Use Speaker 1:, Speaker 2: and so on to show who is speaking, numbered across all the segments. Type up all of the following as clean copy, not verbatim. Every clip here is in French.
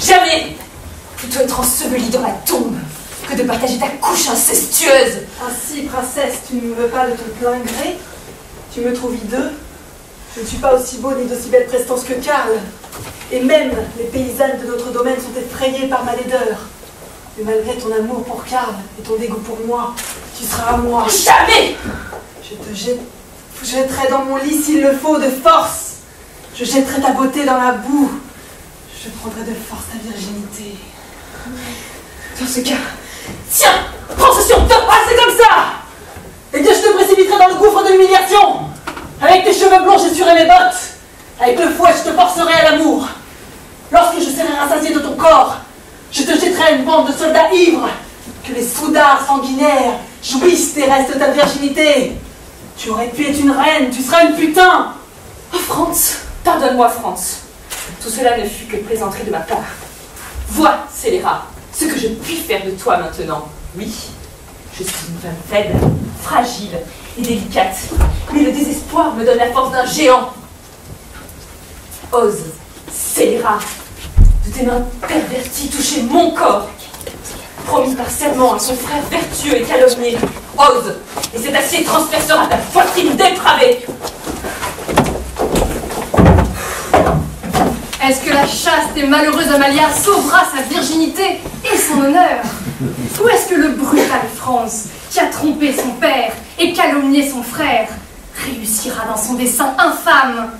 Speaker 1: Jamais! Plutôt être ensevelie dans la tombe que de partager ta couche incestueuse.
Speaker 2: Ainsi, princesse, tu ne me veux pas de ton plein gré? Tu me trouves hideux? Je ne suis pas aussi beau ni d'aussi belle prestance que Karl. Et même les paysannes de notre domaine sont effrayées par ma laideur. Mais malgré ton amour pour Karl et ton dégoût pour moi, tu seras à moi.
Speaker 1: Jamais!
Speaker 2: Je jetterai dans mon lit s'il le faut de force. Je jetterai ta beauté dans la boue. Je prendrai de force ta virginité.
Speaker 1: Dans ce cas, tiens, prends ce sur toi.
Speaker 2: Ah, c'est comme ça! Eh bien, je te précipiterai dans le gouffre de l'humiliation. Avec tes cheveux blonds, j'essuierai mes bottes. Avec le fouet, je te forcerai à l'amour. Lorsque je serai rassasié de ton corps, je te jetterai à une bande de soldats ivres. Que les soudards sanguinaires jouissent des restes de ta virginité. Tu aurais pu être une reine, tu seras une putain.
Speaker 1: Oh, Franz, pardonne-moi, Franz. Tout cela ne fut que plaisanterie de ma part. Vois, scélérat, ce que je puis faire de toi maintenant. Oui, je suis une femme faible, fragile et délicate, mais le désespoir me donne la force d'un géant. Ose, scélérat, de tes mains perverties toucher mon corps, promis par serment à son frère vertueux et calomnié. Ose, et cet acier transpercera ta poitrine dépravée.
Speaker 3: Est-ce que la chaste et malheureuse Amalia sauvera sa virginité et son honneur? Ou est-ce que le brutal Franz, qui a trompé son père et calomnié son frère, réussira dans son dessein infâme?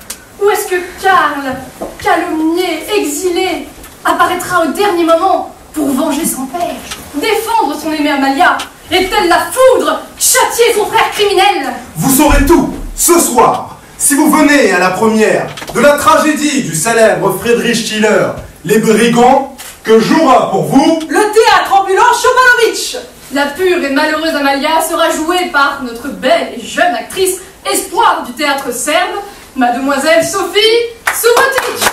Speaker 3: Ou est-ce que Karl, calomnié, exilé, apparaîtra au dernier moment pour venger son père, défendre son aimée Amalia, et telle la foudre, châtier son frère criminel?
Speaker 4: Vous saurez tout, ce soir, si vous venez à la première de la tragédie du célèbre Friedrich Schiller, Les Brigands, que jouera pour vous
Speaker 2: Le théâtre ambulant Chobalovitch.
Speaker 3: La pure et malheureuse Amalia sera jouée par notre belle et jeune actrice, espoir du théâtre serbe, Mademoiselle Sophie Subotic.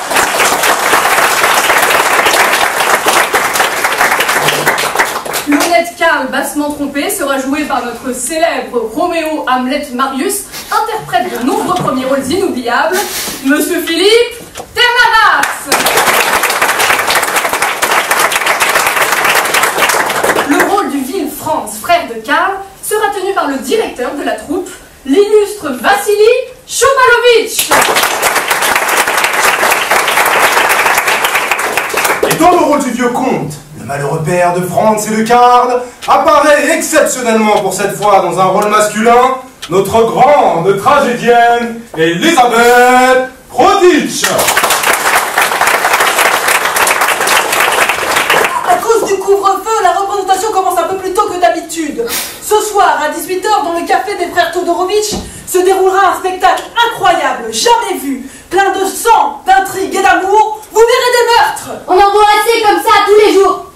Speaker 3: L'honnête Karl bassement trompé sera joué par notre célèbre Roméo Hamlet Marius, interprète de nombreux premiers rôles inoubliables, Monsieur Philippe Ternavas. Le rôle du vil Franz, frère de Karl, sera tenu par le directeur de la troupe, l'illustre Vassili Chobalovitch.
Speaker 4: Et dans le rôle du vieux comte, le malheureux père de Franz et de Karl apparaît exceptionnellement pour cette fois dans un rôle masculin notre grande tragédienne Elisabeth Proditsch.
Speaker 2: À cause du couvre-feu, la représentation commence un peu plus tôt que d'habitude. Ce soir, à 18 h, dans le café des frères Todorovitch, se déroulera un spectacle incroyable, jamais vu, plein de sang, d'intrigue et d'amour. Vous verrez des meurtres.
Speaker 5: On en voit assez comme ça tous les jours.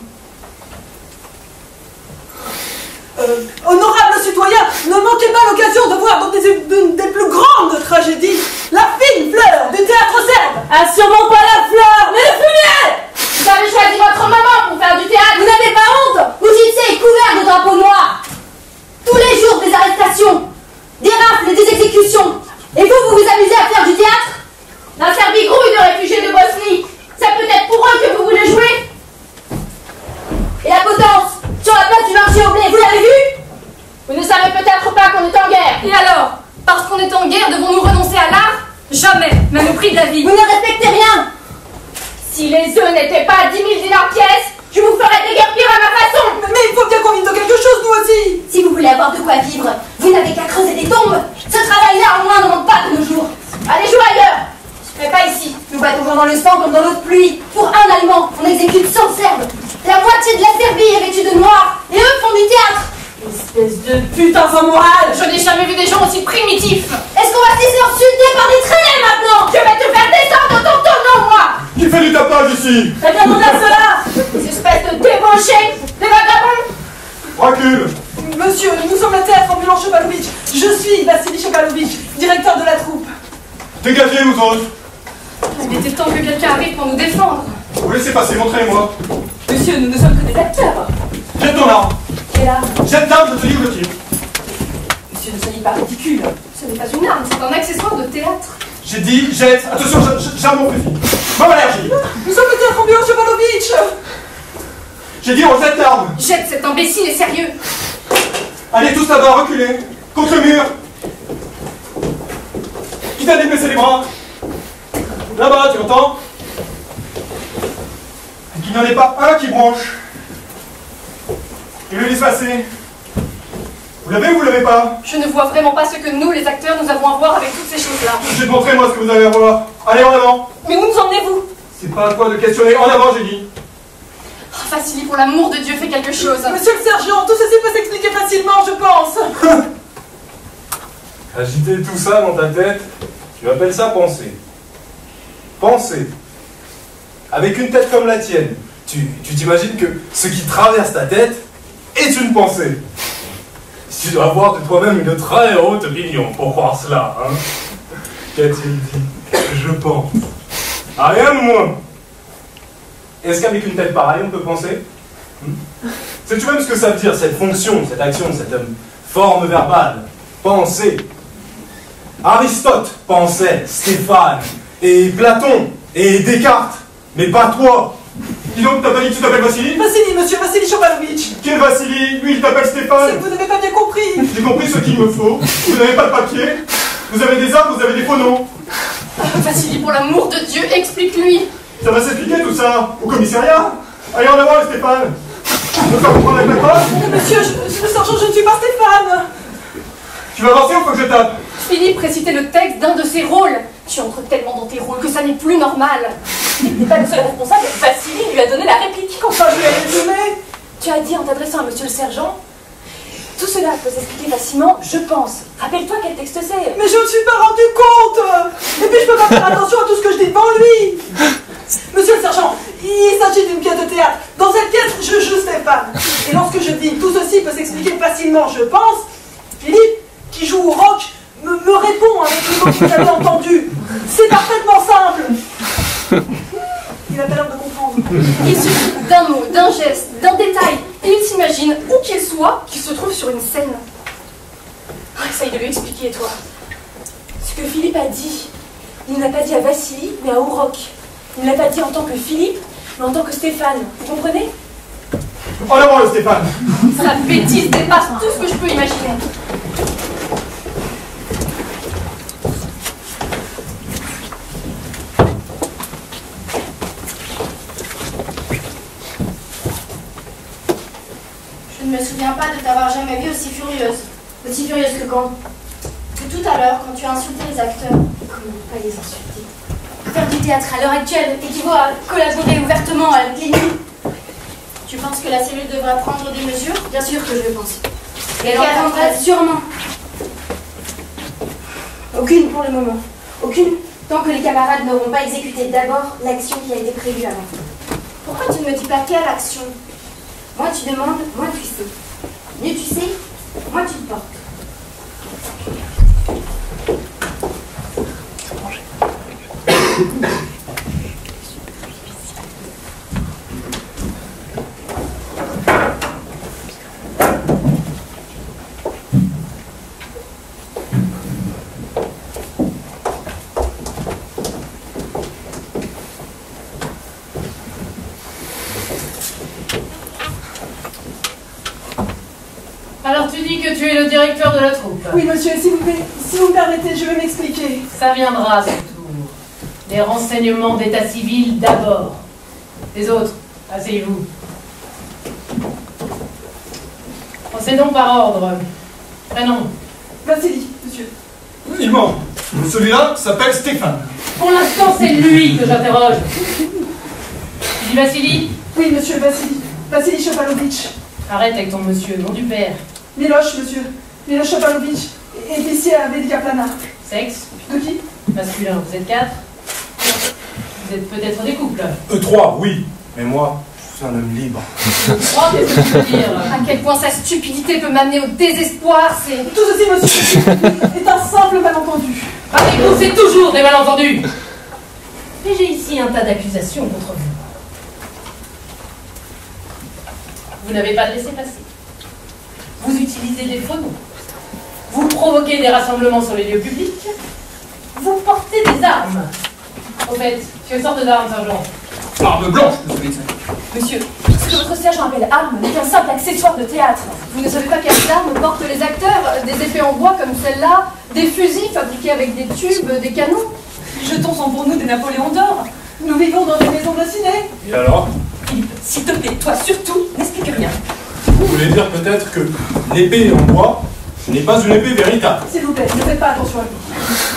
Speaker 2: Honorables citoyens, ne manquez pas l'occasion de voir dans des plus grandes tragédies la fine fleur du théâtre serbe.
Speaker 5: Ah, sûrement pas la fleur, mais le fumier. Vous avez choisi votre maman pour faire du théâtre. Vous n'avez pas honte? Vous est couvert de drapeaux noirs. Tous les jours des arrestations, des rafles et des exécutions. Et vous vous amusez à faire du théâtre? La Serbie grouille de réfugiés de Bosnie. C'est peut-être pour eux que vous voulez jouer. Et la potence sur la place du marché au blé, vous l'avez vu? Vous ne savez peut-être pas qu'on est en guerre.
Speaker 3: Et alors, parce qu'on est en guerre, devons-nous renoncer à l'art? Jamais, même au prix de la vie.
Speaker 5: Vous ne respectez rien. Si les œufs n'étaient pas 10 000 dinars pièce, je vous ferais déguerpir à ma façon.
Speaker 2: Mais il faut bien qu'on vive de quelque chose, nous aussi.
Speaker 5: Si vous voulez avoir de quoi vivre, vous n'avez qu'à creuser des tombes. Ce travail-là, au moins, ne manque pas de nos jours. Allez jouer ailleurs. Mais pas ici. Nous bataillons dans le sang comme dans l'eau de pluie. Pour un Allemand, on exécute 100 Serbes. La moitié de la Serbie est vêtue de noir. Et eux font du théâtre.
Speaker 2: Espèce de putain sans morale.
Speaker 3: Je n'ai jamais vu des gens aussi primitifs.
Speaker 5: Est-ce qu'on va se laisser insulter par des traînés maintenant? Je vais te faire descendre dans ton tonneau, moi.
Speaker 4: Qui fait du tapage ici?
Speaker 2: Eh bien, on a cela.
Speaker 5: Des espèces de débauchés, des vagabonds.
Speaker 4: Recule.
Speaker 2: Monsieur, nous sommes le théâtre ambulant Chobalovitch. Je suis Vassili Chobalovitch, directeur de la troupe.
Speaker 4: Dégagez, vous autres.
Speaker 3: Il était temps que quelqu'un arrive pour nous défendre.
Speaker 4: Vous laissez passer, montrez-moi.
Speaker 1: Monsieur, nous ne sommes que des acteurs.
Speaker 4: Jette ton arme.
Speaker 1: Quelle arme?
Speaker 4: Jette l'arme, je te dis où le tire.
Speaker 1: Monsieur, ne soyez pas ridicule.
Speaker 3: Ce n'est pas une arme, c'est un accessoire de théâtre.
Speaker 4: J'ai dit jette. Attention, j'ai un bon fusil. Bonne allergie.
Speaker 2: Nous sommes peut-être en bio, Chevalovitch.
Speaker 4: J'ai dit on jette l'arme.
Speaker 3: Jette cet imbécile est sérieux.
Speaker 4: Allez tous là-bas, reculez. Contre le mur. Qui t'a déplacé les bras? Là-bas, tu entends? Et qu'il n'y en ait pas un qui bronche. Et le laisse passer. Vous l'avez ou vous l'avez pas?
Speaker 3: Je ne vois vraiment pas ce que nous, les acteurs, nous avons à voir avec toutes ces choses-là.
Speaker 4: Je vais te montrer moi ce que vous avez à voir. Allez, en avant.
Speaker 1: Mais où nous emmenez-vous?
Speaker 4: C'est pas à toi de questionner. En avant, j'ai dit.
Speaker 3: Oh, Vassili, pour l'amour de Dieu, fais quelque chose.
Speaker 2: Monsieur le sergent, tout ceci peut s'expliquer facilement, je pense.
Speaker 4: Agiter tout ça dans ta tête, tu appelles ça penser. Penser. Avec une tête comme la tienne, tu t'imagines que ce qui traverse ta tête est une pensée. Tu dois avoir de toi-même une très haute opinion pour croire cela, hein. Qu'a-t-il dit? Je pense. Ah, rien de moins. Est-ce qu'avec une tête pareille, on peut penser? Sais-tu même ce que ça veut dire, cette fonction, cette action, cette forme verbale? Penser. Aristote pensait, Stéphane, et Platon, et Descartes, mais pas toi. Dis donc, t'as pas dit que tu t'appelles Vassili?
Speaker 2: Vassili, monsieur Vassili Chevalovitch.
Speaker 4: Quel Vassili? Lui, il t'appelle Stéphane.
Speaker 2: Vous n'avez pas bien compris.
Speaker 4: J'ai compris ce qu'il me faut. Vous n'avez pas de papier. Vous avez des armes, vous avez des faux noms.
Speaker 3: Vassili, pour l'amour de Dieu, explique-lui.
Speaker 4: Ça va s'expliquer tout ça au commissariat. Allez en avant, Stéphane. Je peux comprendre avec la crosse.
Speaker 2: Monsieur, le sergent, je ne suis pas Stéphane.
Speaker 4: Tu vas avancer ou faut que je tape?
Speaker 3: Philippe récitait le texte d'un de ses rôles. Tu entres tellement dans tes rôles que ça n'est plus normal.
Speaker 1: Il n'est pas le seul responsable, Vassili lui a donné la réplique.
Speaker 2: Enfin, je l'ai résumé.
Speaker 1: Tu as dit en t'adressant à monsieur le sergent, tout cela peut s'expliquer facilement, je pense. Rappelle-toi quel texte c'est.
Speaker 2: Mais je ne me suis pas rendu compte. Et puis je peux pas faire attention à tout ce que je dis devant lui. Monsieur le sergent, il s'agit d'une pièce de théâtre. Dans cette pièce, je joue Stéphane. Et lorsque je dis tout ceci peut s'expliquer facilement, je pense, Philippe, qui joue au rock, me répond avec le mot que vous avez entendu. C'est parfaitement simple. Il a pas l'air de comprendre.
Speaker 3: Il suffit d'un mot, d'un geste, d'un détail, et il s'imagine, où qu'il soit, qu'il se trouve sur une scène.
Speaker 1: Essaye de lui expliquer, toi. Ce que Philippe a dit, il ne l'a pas dit à Vassili, mais à Ouroc. Il ne l'a pas dit en tant que Philippe, mais en tant que Stéphane. Vous comprenez?
Speaker 4: En avant, le Stéphane.
Speaker 3: Sa bêtise dépasse tout ce que je peux imaginer.
Speaker 5: Je ne me souviens pas de t'avoir jamais vue aussi furieuse. Aussi furieuse que quand? Que tout à l'heure, quand tu as insulté les acteurs. Comment ne pas les insulter? Faire du théâtre à l'heure actuelle équivaut à collaborer ouvertement avec l'ennemi. Tu penses que la cellule devrait prendre des mesures? Bien sûr que je le pense. Et elle en prendra sûrement. Aucune pour le moment. Aucune tant que les camarades n'auront pas exécuté d'abord l'action qui a été prévue avant. Pourquoi tu ne me dis pas quelle action? Moi tu demandes, moi tu sais. Mieux tu sais, moi tu te portes.
Speaker 6: Alors tu dis que tu es le directeur de la troupe.
Speaker 2: Oui, monsieur, si vous me permettez, je vais m'expliquer.
Speaker 6: Ça viendra à son tour. Les renseignements d'état civil d'abord. Les autres, asseyez-vous. Procédons par ordre. Prénom.
Speaker 2: Vassili, monsieur.
Speaker 4: Il ment. Celui-là s'appelle Stéphane.
Speaker 6: Pour l'instant, c'est lui que j'interroge. Tu dis Vassili?
Speaker 2: Oui, monsieur, Vassili. Vassili Chevalovitch.
Speaker 6: Arrête avec ton monsieur, nom du père.
Speaker 2: Miloche, monsieur. Miloche Chevalovitch, épicier à Velika-Plana.
Speaker 6: Sexe?
Speaker 2: De qui?
Speaker 6: Masculin, vous êtes 4? Vous êtes peut-être des couples.
Speaker 4: Trois, oui. Mais moi, je suis un homme libre.
Speaker 6: 3, qu'est-ce que tu veux dire?
Speaker 3: À quel point sa stupidité peut m'amener au désespoir, c'est...
Speaker 2: Tout ceci, monsieur, est un simple malentendu.
Speaker 6: Avec vous, c'est toujours des malentendus. Mais j'ai ici un tas d'accusations contre vous. Vous n'avez pas de laissez-passer. Vous utilisez des faux noms. Vous provoquez des rassemblements sur les lieux publics. Vous portez des armes. Au fait, quelle sorte d'armes, sergent?
Speaker 7: Arme blanche, monsieur le médecin.
Speaker 1: Monsieur, ce que votre sergent appelle arme n'est qu'un simple accessoire de théâtre.
Speaker 3: Vous ne savez pas quelles armes portent les acteurs? Des épées en bois comme celle-là, des fusils fabriqués avec des tubes, des canons.
Speaker 1: Les jetons sont pour nous des Napoléons d'or.
Speaker 2: Nous vivons dans des maisons de ciné.
Speaker 4: Et alors?
Speaker 1: Philippe, s'il te plaît, toi surtout, n'explique rien.
Speaker 4: Vous voulez dire peut-être que l'épée en bois n'est pas une épée véritable?
Speaker 2: S'il vous plaît, ne faites pas attention à lui.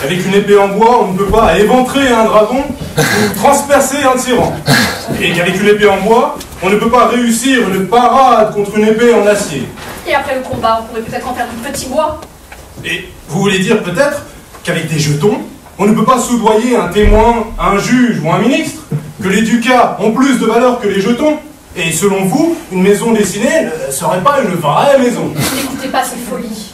Speaker 4: Avec une épée en bois, on ne peut pas éventrer un dragon ou transpercer un tyran. Et qu'avec une épée en bois, on ne peut pas réussir une parade contre une épée en acier.
Speaker 3: Et après le combat, on pourrait peut-être en faire du petit bois.
Speaker 4: Et vous voulez dire peut-être qu'avec des jetons, on ne peut pas soudoyer un témoin, un juge ou un ministre? Que les ducats ont plus de valeur que les jetons? Et selon vous, une maison dessinée ne serait pas une vraie maison?
Speaker 3: N'écoutez pas ces folies.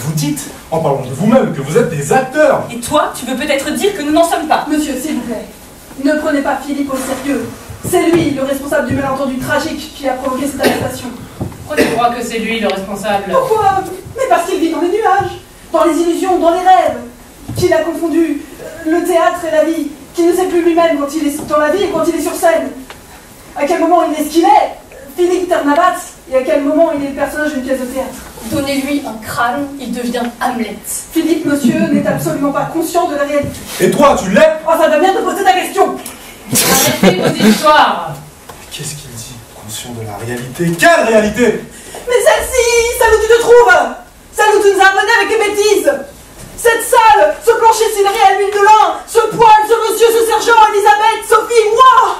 Speaker 4: Vous dites, en parlant de vous-même, que vous êtes des acteurs.
Speaker 1: Et toi, tu veux peut-être dire que nous n'en sommes pas.
Speaker 2: Monsieur, s'il vous plaît, ne prenez pas Philippe au sérieux. C'est lui, le responsable du malentendu tragique qui a provoqué cette arrestation.
Speaker 6: Pourquoi tu crois que c'est lui le responsable?
Speaker 2: Pourquoi? Mais parce qu'il vit dans les nuages, dans les illusions, dans les rêves. Qu'il a confondu le théâtre et la vie. Qu'il ne sait plus lui-même quand il est dans la vie et quand il est sur scène. À quel moment il est ce qu'il est, Philippe Ternabat, et à quel moment il est le personnage d'une pièce de théâtre.
Speaker 3: Donnez-lui un crâne, il devient Hamlet.
Speaker 2: Philippe, monsieur, n'est absolument pas conscient de la réalité.
Speaker 4: Et toi, tu l'es?
Speaker 2: Oh, ça va bien de poser ta question.
Speaker 6: Arrêtez vos histoires.
Speaker 4: Qu'est-ce qu'il dit? Conscient de la réalité? Quelle réalité?
Speaker 2: Mais celle-ci, celle où tu te trouves, celle où tu nous as amenés avec tes bêtises. Cette salle, ce plancher cineré à l'huile de lin, ce poêle, ce monsieur, ce sergent, Elisabeth, Sophie, moi.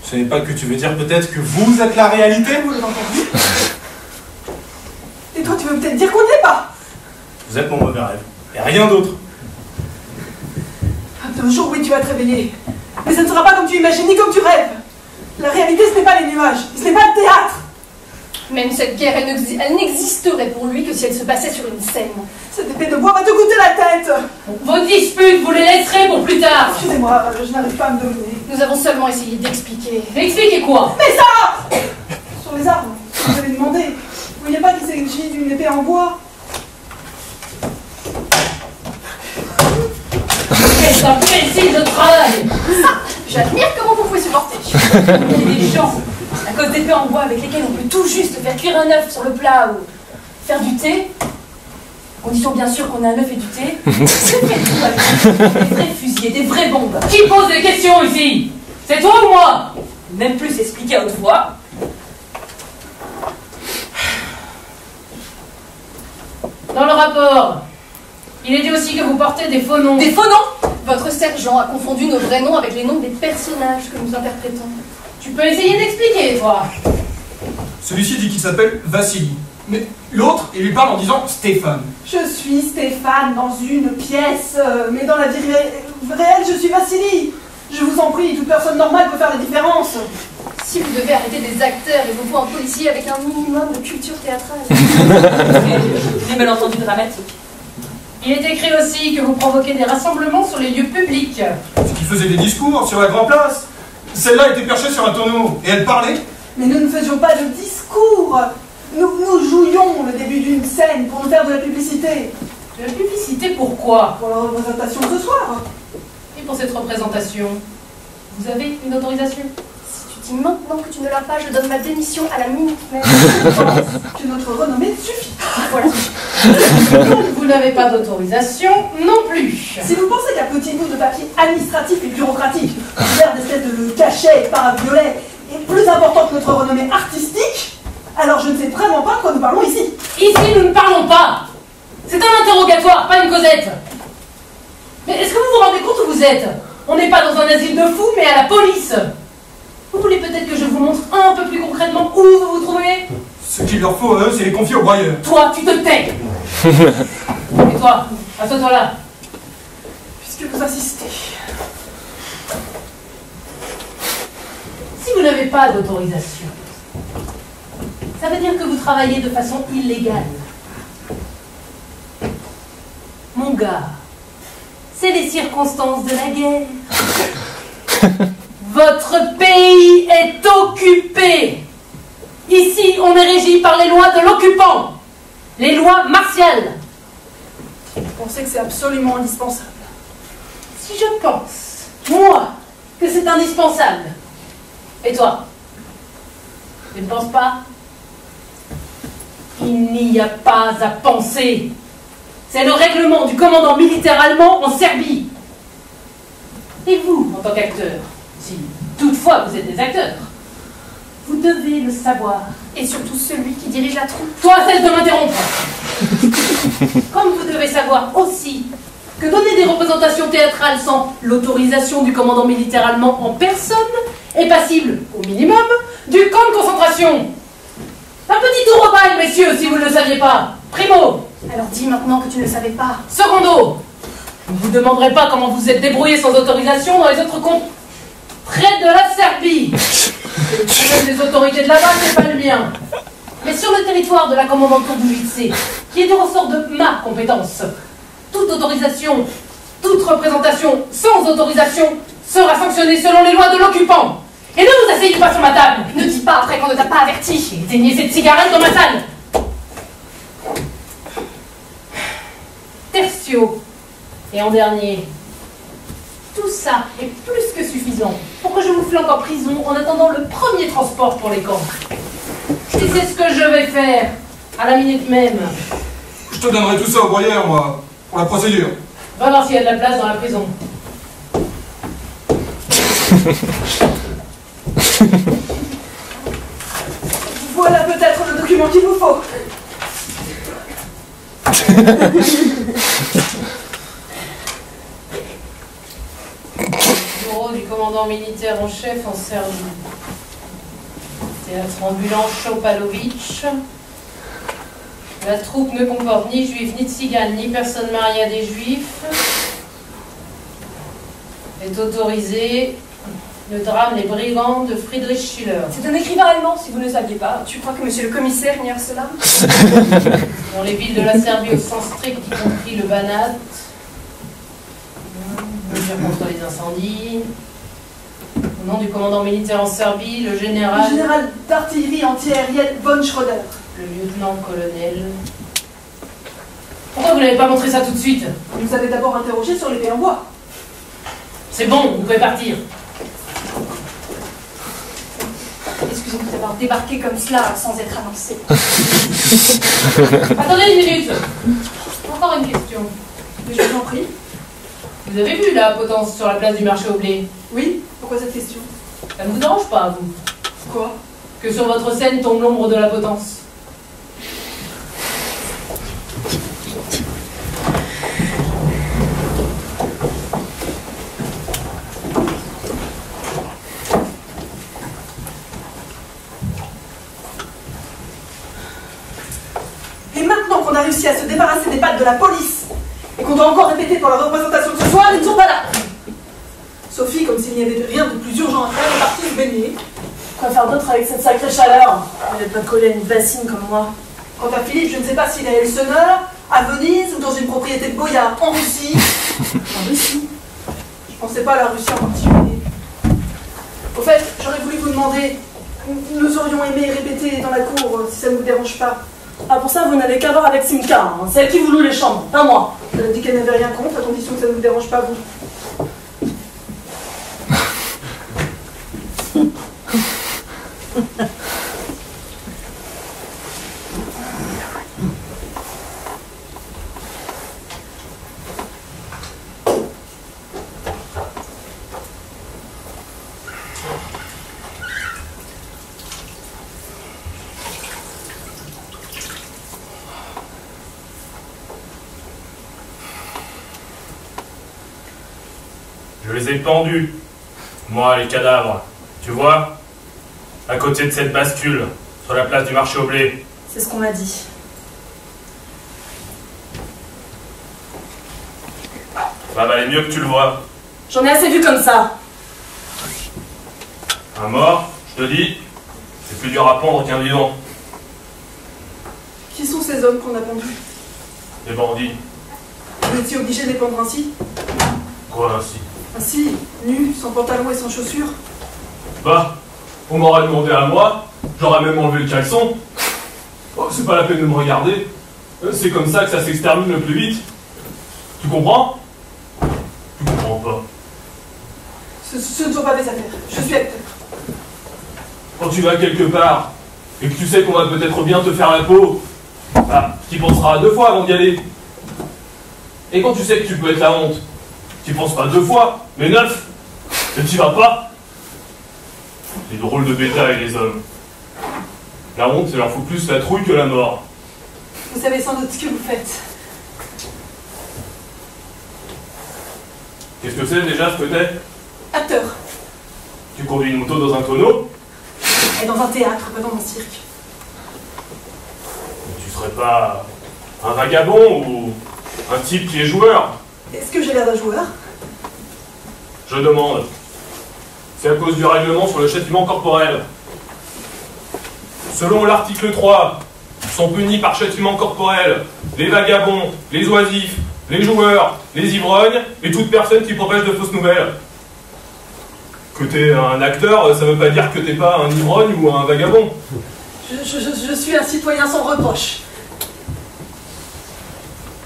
Speaker 4: Ce n'est pas que tu veux dire peut-être que vous êtes la réalité?
Speaker 2: Vous l'avez entendu? Et toi, tu veux peut-être dire qu'on n'y est pas?
Speaker 4: Vous êtes mon mauvais rêve, et rien d'autre.
Speaker 2: Un jour, oui, tu vas te réveiller. Mais ce ne sera pas comme tu imagines, ni comme tu rêves. La réalité, ce n'est pas les nuages, ce n'est pas le théâtre.
Speaker 3: Même cette guerre, elle n'existerait pour lui que si elle se passait sur une scène.
Speaker 2: Cette épée de bois va te goûter la tête.
Speaker 6: Vos disputes, vous les laisserez pour plus tard.
Speaker 2: Excusez-moi, je n'arrive pas à me dominer.
Speaker 3: Nous avons seulement essayé d'expliquer.
Speaker 6: Expliquez quoi?
Speaker 2: Mais ça! Sur les arbres, vous avez demandé. Vous voyez pas qu'il s'agit d'une épée en bois?
Speaker 6: Quel imbécile de travail!
Speaker 3: J'admire comment vous pouvez supporter.
Speaker 1: Il y a des gens, à cause d'épées en bois avec lesquelles on peut tout juste faire cuire un œuf sur le plat ou faire du thé. Condition bien sûr qu'on a un œuf et du thé. C'est fait tout avec des vrais fusils, des vraies bombes.
Speaker 6: Qui pose des questions ici? C'est toi ou moi?
Speaker 1: Même plus expliqué à haute voix.
Speaker 6: Dans le rapport, il est dit aussi que vous portez des faux noms.
Speaker 1: Des faux noms?
Speaker 3: Votre sergent a confondu nos vrais noms avec les noms des personnages que nous interprétons.
Speaker 6: Tu peux essayer d'expliquer, toi.
Speaker 7: Celui-ci dit qu'il s'appelle Vassili. Mais l'autre, il lui parle en disant Stéphane.
Speaker 2: Je suis Stéphane dans une pièce, mais dans la vie réelle, je suis Vassili. Je vous en prie, toute personne normale peut faire la différence.
Speaker 3: Si vous devez arrêter des acteurs et vous faut un policier avec un minimum de culture théâtrale.
Speaker 1: Des malentendus dramatiques.
Speaker 6: Il est écrit aussi que vous provoquez des rassemblements sur les lieux publics.
Speaker 7: C'est qu'il faisait des discours sur la Grand Place. Celle-là était perchée sur un tonneau et elle parlait.
Speaker 2: Mais nous ne faisions pas de discours. Nous jouions le début d'une scène pour nous faire de la publicité.
Speaker 6: De la publicité, pourquoi?
Speaker 2: Pour la représentation de ce soir.
Speaker 6: Et pour cette représentation, vous avez une autorisation?
Speaker 3: Si tu dis maintenant que tu ne l'as pas, je donne ma démission à la minute même.
Speaker 2: Je pense que notre renommée suffit.
Speaker 3: Voilà.
Speaker 6: Donc vous n'avez pas d'autorisation non plus.
Speaker 2: Si vous pensez qu'un petit bout de papier administratif et bureaucratique, couvert d'espèces de cachets paraviolet, est plus important que notre renommée artistique, alors je ne sais vraiment pas de quoi nous parlons ici.
Speaker 6: Ici, nous ne parlons pas. C'est un interrogatoire, pas une causette. Mais est-ce que vous vous rendez compte où vous êtes? On n'est pas dans un asile de fous, mais à la police. Vous voulez peut-être que je vous montre un peu plus concrètement où vous vous trouvez?
Speaker 7: Ce qu'il leur faut à eux, c'est les confier au broyeur.
Speaker 6: Toi, tu te tais. Et toi, assois-toi là.
Speaker 2: Puisque vous insistez.
Speaker 6: Si vous n'avez pas d'autorisation, ça veut dire que vous travaillez de façon illégale. Mon gars, c'est les circonstances de la guerre. Votre pays est occupé. Ici, on est régi par les lois de l'occupant. Les lois martiales.
Speaker 2: Vous pensez que c'est absolument indispensable?
Speaker 6: Si je pense, moi, que c'est indispensable, et toi, tu ne penses pas? Il n'y a pas à penser. C'est le règlement du commandant militaire allemand en Serbie. Et vous, en tant qu'acteur, si toutefois vous êtes des acteurs, vous devez le savoir.
Speaker 3: Et surtout celui qui dirige la troupe.
Speaker 6: Toi, cesse de m'interrompre. Comme vous devez savoir aussi que donner des représentations théâtrales sans l'autorisation du commandant militaire allemand en personne est passible, au minimum, du camp de concentration. Un petit tour au bail, messieurs, si vous ne le saviez pas. Primo.
Speaker 3: Alors dis maintenant que tu ne le savais pas.
Speaker 6: Secondo. Je ne vous demanderai pas comment vous êtes débrouillés sans autorisation dans les autres contrées de la Serbie. Le problème des autorités de là-bas, c'est pas le mien. Mais sur le territoire de la commandanture du 8C, qui est du ressort de ma compétence, toute autorisation, toute représentation sans autorisation sera sanctionnée selon les lois de l'occupant. Et ne vous asseyez pas sur ma table.
Speaker 3: Ne dis pas après qu'on ne t'a pas averti.
Speaker 6: Éteignez cette cigarette dans ma salle. Tertio. Et en dernier, tout ça est plus que suffisant pour que je vous flanque en prison en attendant le premier transport pour les camps. Et c'est ce que je vais faire, à la minute même.
Speaker 7: Je te donnerai tout ça au broyeur, moi, pour la procédure.
Speaker 6: Va voir s'il y a de la place dans la prison.
Speaker 2: Voilà peut-être le document qu'il vous faut.
Speaker 6: Bureau du commandant militaire en chef en Serbie. Théâtre ambulant Chopalovic. La troupe ne comporte ni juifs, ni tziganes, ni personnes mariées à des juifs. Est autorisé le drame Les Brigands de Friedrich Schiller.
Speaker 3: C'est un écrivain allemand, si vous ne le saviez pas. Tu crois que monsieur le commissaire ignore cela?
Speaker 6: Dans les villes de la Serbie au sens strict, y compris le Banat. Mesures contre les incendies. Au nom du commandant militaire en Serbie, le
Speaker 2: Le
Speaker 6: général
Speaker 2: d'artillerie antiaérienne von Schroeder.
Speaker 6: le lieutenant-colonel. Pourquoi vous n'avez pas montré ça tout de suite?
Speaker 2: Vous nous avez d'abord interrogé sur l'épée en bois.
Speaker 6: C'est bon, vous pouvez partir.
Speaker 3: Excusez-nous d'avoir débarqué comme cela sans être annoncé.
Speaker 6: Attendez une minute. Encore une question.
Speaker 2: Mais je vous en prie.
Speaker 6: Vous avez vu la potence sur la place du marché au blé?
Speaker 2: Oui, pourquoi cette question?
Speaker 6: Ça ne vous dérange pas, vous,
Speaker 2: Quoi?
Speaker 6: que sur votre scène tombe l'ombre de la potence?
Speaker 2: Et maintenant qu'on a réussi à se débarrasser des pattes de la police, et qu'on doit encore répéter pour la représentation de ce soir, ils ne sont pas là. Sophie, comme s'il n'y avait rien de plus urgent à faire, est partie se baigner.
Speaker 8: Quoi faire d'autre avec cette sacrée chaleur? Elle n'est pas collée à une bassine comme moi.
Speaker 2: Quant à Philippe, je ne sais pas s'il est à Elseneur, à Venise ou dans une propriété de Boyard en Russie.
Speaker 8: En Russie?
Speaker 2: Je ne pensais pas à la Russie en particulier. Au fait, j'aurais voulu vous demander, nous aurions aimé répéter dans la cour, si ça ne vous dérange pas.
Speaker 8: Ah, pour ça, vous n'avez qu'à voir avec Simka, hein. C'est elle qui vous loue les chambres, pas moi.
Speaker 2: Elle a dit qu'elle n'avait rien contre, à condition que ça ne vous dérange pas, vous.
Speaker 9: Je les ai pendus, moi, les cadavres. Tu vois? À côté de cette bascule, sur la place du marché au blé.
Speaker 8: C'est ce qu'on m'a dit.
Speaker 9: Ça valait mieux que tu le vois.
Speaker 8: J'en ai assez vu comme ça.
Speaker 9: Un mort, je te dis, c'est plus dur à pendre qu'un vivant.
Speaker 2: Qui sont ces hommes qu'on a pendus?
Speaker 9: Des bandits.
Speaker 2: Vous étiez obligé de les pendre ainsi?
Speaker 9: Quoi ainsi?
Speaker 2: Ainsi, nus, sans pantalon et sans chaussures?
Speaker 9: Bah, on m'aurait demandé à moi, j'aurais même enlevé le caleçon. Oh, c'est pas la peine de me regarder. C'est comme ça que ça s'extermine le plus vite. Tu comprends? Tu comprends pas.
Speaker 2: Ce ne sont pas mes affaires. Je suis acteur.
Speaker 9: Quand tu vas quelque part, et que tu sais qu'on va peut-être bien te faire la peau, bah, tu y penseras 2 fois avant d'y aller. Et quand tu sais que tu peux être la honte, tu y penses pas 2 fois, mais 9. Et tu y vas pas. Les drôles de bétail, les hommes. La honte, ça leur fout plus la trouille que la mort.
Speaker 2: Vous savez sans doute ce que vous faites.
Speaker 9: Qu'est-ce que c'est déjà ce que t'es?
Speaker 2: Acteur.
Speaker 9: Tu conduis une moto dans un tonneau?
Speaker 2: Et dans un théâtre, pas dans un cirque.
Speaker 9: Tu serais pas un vagabond ou un type qui est joueur?
Speaker 2: Est-ce que j'ai l'air d'un joueur?
Speaker 9: Je demande. C'est à cause du règlement sur le châtiment corporel. Selon l'article 3, sont punis par châtiment corporel les vagabonds, les oisifs, les joueurs, les ivrognes et toute personne qui propage de fausses nouvelles. Que t'es un acteur, ça veut pas dire que t'es pas un ivrogne ou un vagabond.
Speaker 2: Je suis un citoyen sans reproche.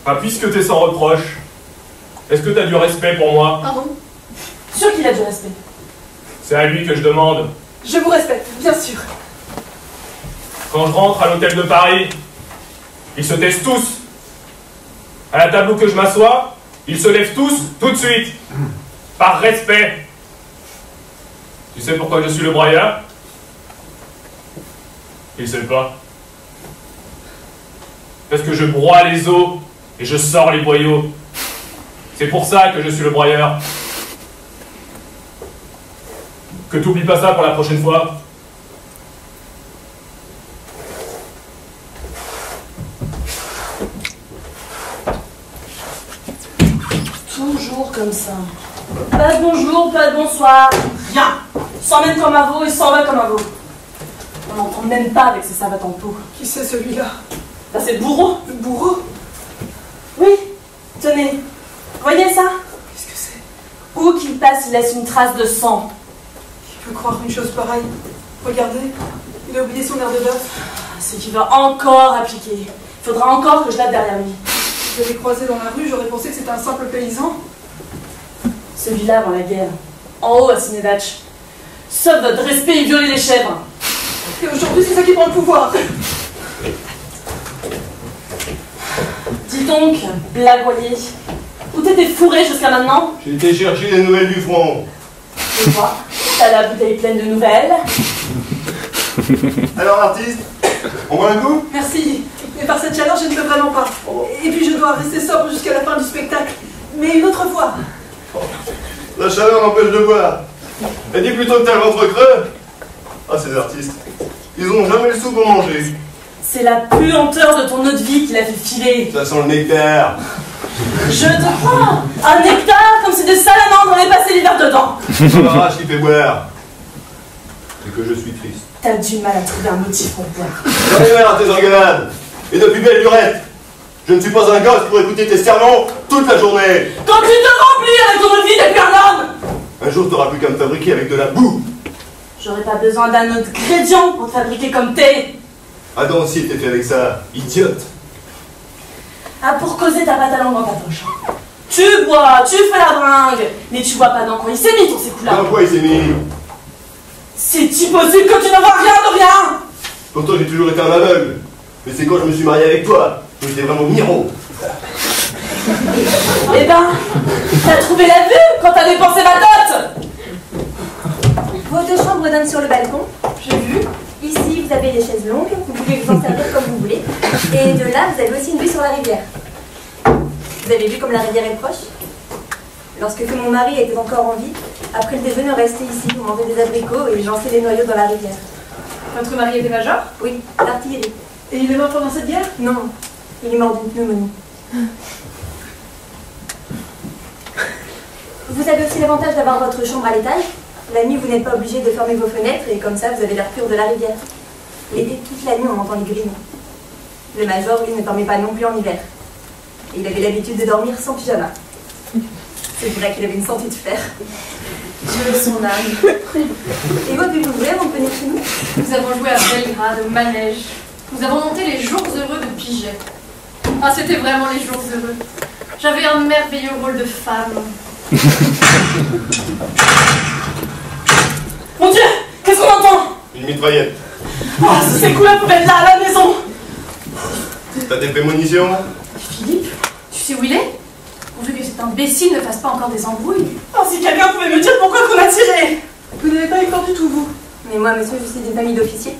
Speaker 9: Ah, puisque t'es sans reproche, est-ce que t'as du respect pour moi?
Speaker 2: Pardon? Sûr qu'il a du respect.
Speaker 9: C'est à lui que je demande.
Speaker 2: Je vous respecte, bien sûr.
Speaker 9: Quand je rentre à l'hôtel de Paris, ils se taisent tous. À la table où que je m'assois, ils se lèvent tous, tout de suite. Par respect. Tu sais pourquoi je suis le broyeur? Il sait pas. Parce que je broie les os et je sors les boyaux. C'est pour ça que je suis le broyeur. Que t'oublies pas ça pour la prochaine fois.
Speaker 8: Toujours comme ça. Pas de bonjour, pas de bonsoir, rien. S'emmène comme un veau et s'en va comme un veau. On n'entend même pas avec ses savates en peau.
Speaker 2: Qui c'est celui-là?
Speaker 8: Bah c'est le bourreau.
Speaker 2: Le bourreau?
Speaker 8: Oui, tenez. Voyez ça?
Speaker 2: Qu'est-ce que c'est?
Speaker 8: Où qu'il passe, il laisse une trace de sang.
Speaker 2: Qui peut croire une chose pareille? Regardez, il a oublié son air de bœuf.
Speaker 8: C'est qu'il va encore appliquer. Il faudra encore que je l'aide derrière lui.
Speaker 2: Je l'avais croisé dans la rue, j'aurais pensé que c'était un simple paysan.
Speaker 8: Celui-là avant la guerre, en haut à Sinédatch. Sauf votre respect, il violait les chèvres.
Speaker 2: Et aujourd'hui, c'est ça qui prend le pouvoir.
Speaker 8: Dis donc, blagoyer, où t'étais fourré jusqu'à maintenant?
Speaker 10: J'ai été chercher des nouvelles du front.
Speaker 8: Je vois, t'as la bouteille pleine de nouvelles.
Speaker 10: Alors l'artiste, on boit un coup?
Speaker 2: Merci, mais par cette chaleur, je ne peux vraiment pas. Et puis je dois rester sobre jusqu'à la fin du spectacle. Mais une autre fois.
Speaker 10: La chaleur m'empêche de boire. Et dis plutôt que t'as le ventre creux. Ah, ces artistes, ils ont jamais le sou pour manger.
Speaker 8: C'est la puanteur de ton eau de vie qui l'a fait filer.
Speaker 10: Ça sent le nectar.
Speaker 8: Je te crois. Un nectar comme si des salamandres avaient passé l'hiver dedans.
Speaker 10: C'est ma rage qui fait boire. C'est que je suis triste.
Speaker 8: T'as du mal à trouver un motif pour boire.
Speaker 10: J'en ai marre de tes engueulades. Et de plus belle lurette. Je ne suis pas un gosse pour écouter tes sermons toute la journée.
Speaker 8: Quand tu te remplis avec ton eau de vie, t'es plus un homme.
Speaker 10: Un jour, t'auras plus qu'à me fabriquer avec de la boue.
Speaker 8: J'aurais pas besoin d'un autre ingrédient pour te fabriquer comme t'es.
Speaker 10: Adam aussi était fait avec ça. Idiote.
Speaker 8: Ah, pour causer, t'as pas ta langue dans ta poche. Tu bois, tu fais la bringue, mais tu vois pas dans quoi il s'est mis ton sécoula.
Speaker 10: Dans quoi il s'est mis?
Speaker 8: C'est impossible que tu ne vois rien de rien.
Speaker 10: Pourtant, j'ai toujours été un aveugle. Mais c'est quand je me suis marié avec toi que j'étais vraiment miro.
Speaker 8: Eh ben, t'as trouvé la vue quand t'as dépensé ma dot.
Speaker 5: Vos deux chambres donnent sur le balcon, j'ai vu. Ici, vous avez des chaises longues, vous pouvez vous en servir comme vous voulez. Et de là, vous avez aussi une vue sur la rivière. Vous avez vu comme la rivière est proche? Lorsque mon mari était encore en vie, après le déjeuner, on restait ici, on mangeait des abricots et lançait des noyaux dans la rivière.
Speaker 3: Votre mari était major?
Speaker 5: Oui, l'artillerie.
Speaker 2: Et il est mort pendant cette guerre?
Speaker 5: Non, il est mort d'une pneumonie. Vous avez aussi l'avantage d'avoir votre chambre à l'étage. La nuit, vous n'êtes pas obligé de fermer vos fenêtres et comme ça, vous avez l'air pur de la rivière. L'été, toute la nuit, on entend les grillons. Le major, lui, ne dormait pas non plus en hiver. Et il avait l'habitude de dormir sans pyjama. C'est vrai qu'il avait une santé de fer. Dieu son âme. Et vous, puis-vous jouer avant de venir chez nous?
Speaker 3: Nous avons joué à Belgrade, au manège. Nous avons monté les jours heureux de Piget. Ah, c'était vraiment les jours heureux. J'avais un merveilleux rôle de femme.
Speaker 2: Mon Dieu, qu'est-ce qu'on entend?
Speaker 10: Une mitraillette.
Speaker 2: Oh, ces coups-là pouvaient être là, à la maison.
Speaker 10: T'as des prémonitions?
Speaker 3: Philippe, tu sais où il est? Pourvu que cet imbécile ne fasse pas encore des embrouilles.
Speaker 2: Oh, si quelqu'un pouvait me dire pourquoi qu'on a tiré. Vous n'avez pas eu peur du tout, vous?
Speaker 5: Mais moi, monsieur, je suis d'une famille d'officiers.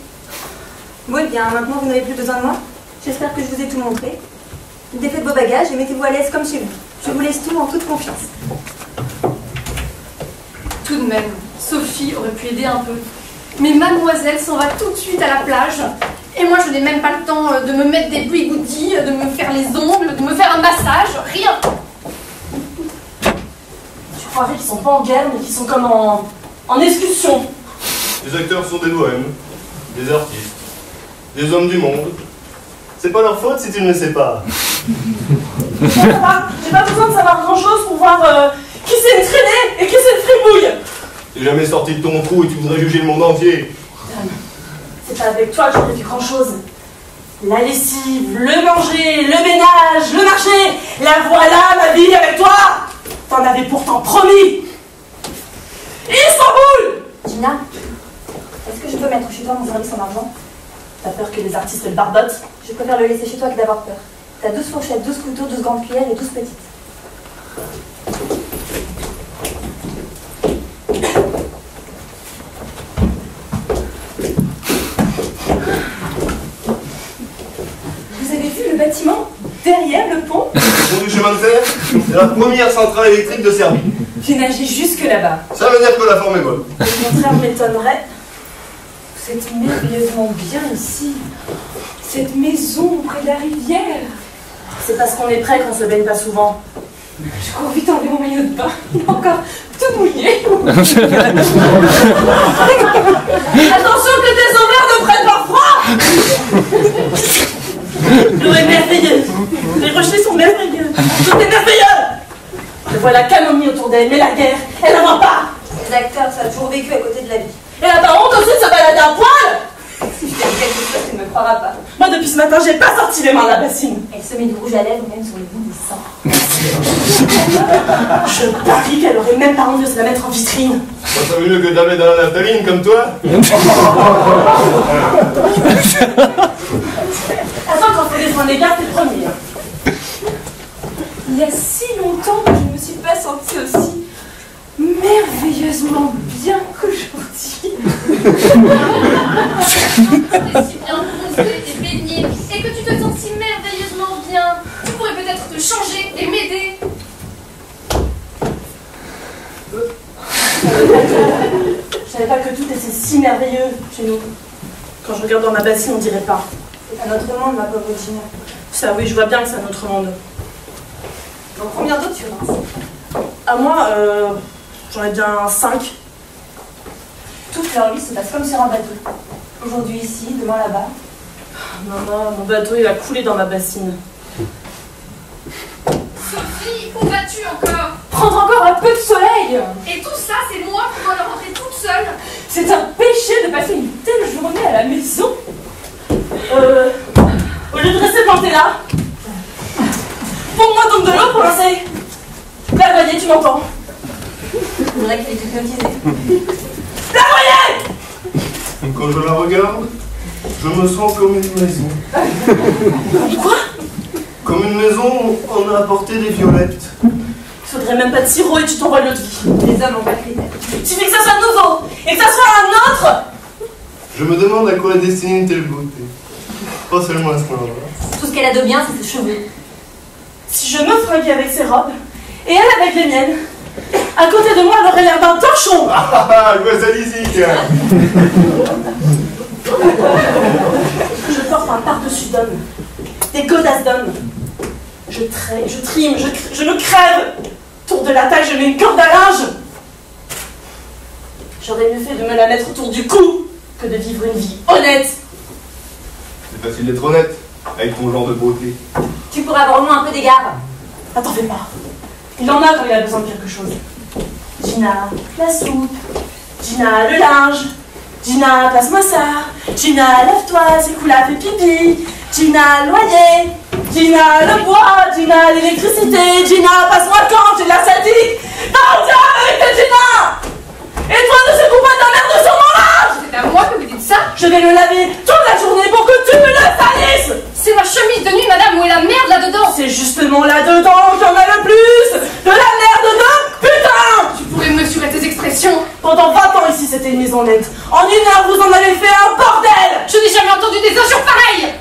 Speaker 5: Bon, eh bien, maintenant, vous n'avez plus besoin de moi. J'espère que je vous ai tout montré. Défaites vos bagages et mettez-vous à l'aise comme chez vous. Je vous laisse tout en toute confiance.
Speaker 3: Tout de même, Sophie aurait pu aider un peu. Mais mademoiselle s'en va tout de suite à la plage. Et moi, je n'ai même pas le temps de me mettre des bigoudis, de me faire les ongles, de me faire un massage. Rien.
Speaker 2: Tu croirais qu'ils sont pas en guerre, mais qu'ils sont comme en excursion.
Speaker 10: Les acteurs sont des bohèmes, des artistes, des hommes du monde. C'est pas leur faute si tu ne le sais pas.
Speaker 2: J'ai pas besoin de savoir grand-chose pour voir qui c'est une traînée et qui c'est une fribouille.
Speaker 10: T'es jamais sorti de ton trou et tu voudrais juger le monde entier.
Speaker 2: C'est pas avec toi que j'aurais fait grand-chose. La lessive, le manger, le ménage, le marché, la voilà ma vie avec toi. T'en avais pourtant promis. Istanbul.
Speaker 5: Gina, est-ce que je peux mettre chez toi mon service en argent?
Speaker 2: T'as peur que les artistes le barbotent?
Speaker 5: Je préfère le laisser chez toi que d'avoir peur. T'as 12 fourchettes, 12 couteaux, 12 grandes cuillères et 12 petites.
Speaker 1: Vous avez vu le bâtiment derrière le pont?
Speaker 10: Le pont du chemin de fer, c'est la première centrale électrique de Serbie.
Speaker 1: J'ai nagé jusque là-bas.
Speaker 10: Ça veut dire que la forme est bonne.
Speaker 2: Le contraire m'étonnerait.
Speaker 1: Vous êtes merveilleusement bien ici. Cette maison près de la rivière.
Speaker 2: C'est parce qu'on est prêt qu'on se baigne pas souvent.
Speaker 1: Je cours vite enlever mon maillot de bain. Il est encore tout mouillé.
Speaker 2: Attention que tes ovaires ne prennent pas froid. L'eau est merveilleuse. Les rochers sont merveilleux. Tout est merveilleux. Je vois la calomnie autour d'elle, mais la guerre, elle n'en voit pas.
Speaker 5: Les acteurs, ça a toujours vécu à côté de la vie.
Speaker 2: Et la honte aussi de se balader à poil.
Speaker 1: Si je fais quelque chose, tu ne me croiras pas.
Speaker 2: Moi, depuis ce matin, j'ai pas sorti les mains de la bassine.
Speaker 5: Elle se met du rouge à lèvres, même sur les bouts du sang.
Speaker 2: Je parie qu'elle aurait même pas honte de se la mettre en vitrine.
Speaker 10: Moi, ça vaut mieux que d'aller dans la naftaline comme toi.
Speaker 2: Attends, quand faut défendre les gars, t'es le premier.
Speaker 1: Il y a si longtemps que je ne me suis pas sentie aussi merveilleusement bien qu'aujourd'hui.
Speaker 3: T'es si bien bronzée et baignée, et que tu te sens si merveilleusement bien. Tu pourrais peut-être te changer et m'aider.
Speaker 2: Je savais pas que tout était si merveilleux chez nous. Quand je regarde dans ma bassine, on dirait pas.
Speaker 5: C'est un autre monde, ma pauvre Gina.
Speaker 2: Ça, oui, je vois bien que c'est un autre monde.
Speaker 5: Donc combien d'autres tu rinces?
Speaker 2: À moi, j'en ai bien 5.
Speaker 5: Toute leur vie se passe comme sur un bateau. Aujourd'hui ici, demain là-bas.
Speaker 2: Maman, mon bateau, il a coulé dans ma bassine.
Speaker 3: Sophie, où vas-tu encore?
Speaker 1: Prendre encore un peu de soleil.
Speaker 3: Et tout ça, c'est moi qui dois le rentrer toute seule.
Speaker 1: C'est un péché de passer une telle journée à la maison.
Speaker 2: Au lieu de rester planté là, pompe-moi donc de l'eau pour lancer. Là, voyez, tu m'entends?
Speaker 5: C'est vrai qu'il est hypnotisé.
Speaker 2: Là, voyez!
Speaker 10: Quand je la regarde, je me sens comme une maison.
Speaker 2: Quoi?
Speaker 10: Comme une maison où on a apporté des violettes.
Speaker 2: Il faudrait même pas de sirop et tu t'envoies l'autre vie.
Speaker 5: Les hommes ont pas de critères.
Speaker 2: Il suffit que ça soit nouveau et que ça soit un autre.
Speaker 10: Je me demande à quoi est destinée une telle beauté. Pas seulement à ce point-là.
Speaker 5: Tout ce qu'elle a de bien, c'est ses cheveux.
Speaker 2: Si je me fringuais avec ses robes et elle avec les miennes, à côté de moi, elle aurait l'air d'un torchon.
Speaker 10: Ah, je vois ça d'ici, tiens.
Speaker 2: Je porte un par-dessus d'homme, des godasses d'homme. Je traîne, je trime, je me crève. Autour de la taille, je mets une corde à linge. J'aurais mieux fait de me la mettre autour du cou que de vivre une vie honnête.
Speaker 10: C'est facile d'être honnête avec ton genre de beauté.
Speaker 5: Tu pourrais avoir au moins un peu d'égard.
Speaker 2: Attends, fais pas. Il en a quand il a besoin de quelque chose. Gina, la soupe. Gina, le linge. Gina, passe-moi ça. Gina, lève-toi, c'est cool, fais pipi. Gina, loyer. Gina, le bois, Gina, l'électricité, Gina, passe-moi quand, j'ai de la statique. Parle avec ta Gina. Et toi, ne secoue pas ta mère de son âge.
Speaker 3: C'est à moi que vous dites ça?
Speaker 2: Je vais le laver toute la journée pour que tu me le salisses.
Speaker 3: C'est ma chemise de nuit, madame, où est la merde là-dedans?
Speaker 2: C'est justement là-dedans qu'il y en a le plus. De la merde de putain.
Speaker 3: Tu pourrais mesurer tes expressions.
Speaker 2: Pendant 20 ans ici, c'était une maison nette. En 1 heure, vous en avez fait un bordel.
Speaker 3: Je n'ai jamais entendu des injures pareilles.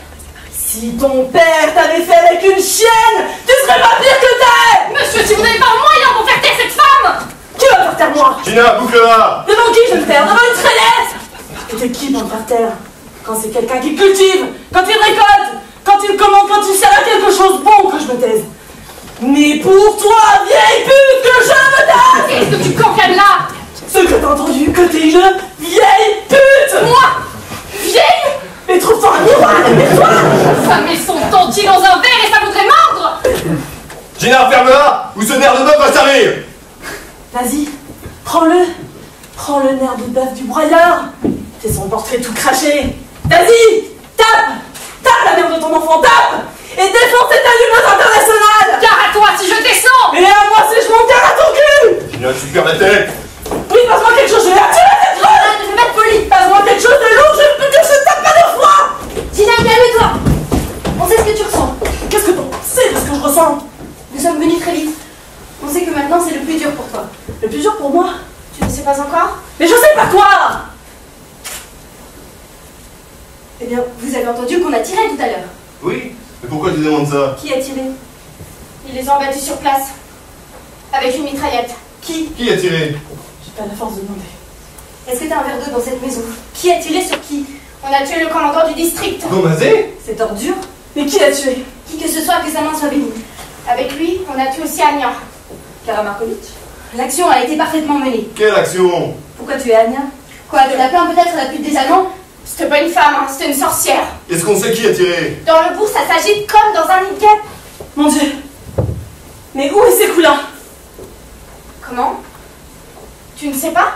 Speaker 2: Si ton père t'avait fait avec une chienne, tu serais pas pire que t'es.
Speaker 3: Monsieur, si vous n'avez pas un moyen pour faire taire cette femme.
Speaker 2: Qui va faire taire moi?
Speaker 10: Gina, boucle-la.
Speaker 2: Devant qui je vais me taire? Devant une traînette. Et t'es qui pour me faire taire? Quand c'est quelqu'un qui cultive, quand il récolte, quand il commande, quand il sert à quelque chose de bon, que je me taise. Mais pour toi, vieille pute, que je me taise.
Speaker 3: Qu'est-ce que tu cancanes là?
Speaker 2: Ce que t'as entendu, que t'es une vieille pute.
Speaker 3: Moi? Vieille?
Speaker 2: Mais trouve-toi un miroir, mets-toi.
Speaker 3: Ça met son dentier dans un verre et ça voudrait mordre.
Speaker 10: Gina, ferme-la, ou ce nerf de bœuf va servir.
Speaker 2: Vas-y, prends-le. Prends le nerf de bœuf du broyeur. C'est son portrait tout craché. Vas-y, tape. Tape la mère de ton enfant, tape. Et défonce cette allumeuse internationale.
Speaker 3: Gare à toi si je descends.
Speaker 2: Et à moi si je monte à ton cul.
Speaker 10: Gina, tu perds la tête.
Speaker 2: Oui, passe-moi quelque chose, je vais la tuer cette grosse.
Speaker 3: Ne fais pas de folie.
Speaker 2: Passe-moi quelque chose de lourd, je ne peux que je tape pas de froid.
Speaker 5: Gina, calme-toi. On sait ce que tu ressens.
Speaker 2: Qu'est-ce que t'en sais de ce que je ressens?
Speaker 5: Nous sommes venus très vite. On sait que maintenant c'est le plus dur pour toi.
Speaker 2: Le plus dur pour moi?
Speaker 5: Tu ne sais pas encore?
Speaker 2: Mais je sais pas quoi.
Speaker 5: Eh bien, vous avez entendu qu'on a tiré tout à l'heure.
Speaker 10: Oui, mais pourquoi tu demandes ça?
Speaker 5: Qui a tiré? Ils les ont abattus sur place. Avec une mitraillette.
Speaker 2: Qui?
Speaker 10: Qui a tiré?
Speaker 2: J'ai pas la force de demander.
Speaker 5: Est-ce que t'as un verre d'eau dans cette maison? Qui a tiré sur qui? On a tué le commandant du district.
Speaker 10: Gomazé?
Speaker 2: C'est ordure. Mais qui l'a tué?
Speaker 5: Qui que ce soit, que sa main soit bénie. Avec lui, on a tué aussi Anya.
Speaker 2: Karamarkovic.
Speaker 5: L'action a été parfaitement menée.
Speaker 10: Quelle action?
Speaker 2: Pourquoi tu es Anya?
Speaker 5: Quoi, tu la plains peut-être la pute des Allemands? C'était pas une femme, hein, c'était une sorcière.
Speaker 10: Est-ce qu'on sait qui a tiré?
Speaker 5: Dans le bourg, ça s'agite comme dans un nid de guêpe.
Speaker 2: Mon Dieu. Mais où est Sékoula?
Speaker 5: Comment? Tu ne sais pas?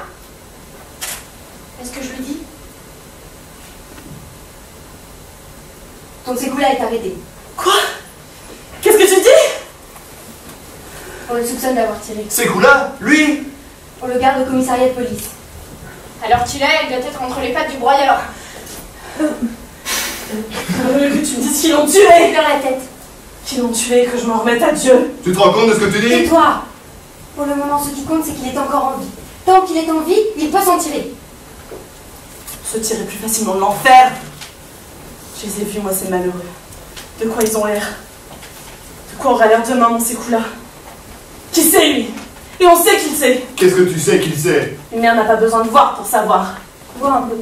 Speaker 5: Est-ce que je lui dis? Donc Sékoula est arrêté.
Speaker 2: Quoi? Qu'est-ce que tu dis?
Speaker 5: On le soupçonne d'avoir tiré.
Speaker 10: Sékoula? Lui?
Speaker 5: On le garde au commissariat de police. Alors qu'il est, il doit être entre les pattes du broyeur.
Speaker 2: Que tu me dises qu'ils l'ont tué.
Speaker 5: Vers la tête.
Speaker 2: Qu'ils l'ont tué, que je m'en remette à Dieu.
Speaker 10: Tu te rends compte de ce que tu dis?
Speaker 5: Et toi? Pour le moment, ce qui compte, c'est qu'il est encore en vie. Tant qu'il est en vie, il peut s'en tirer.
Speaker 2: Se tirer plus facilement de l'enfer. Je les ai vus, moi, ces malheureux. De quoi ils ont l'air? De quoi aura l'air demain, mon Sékoula? Qui sait, lui? Et on sait qu'il sait.
Speaker 10: Qu'est-ce que tu sais qu'il sait?
Speaker 2: Une mère n'a pas besoin de voir pour savoir. Vois un peu.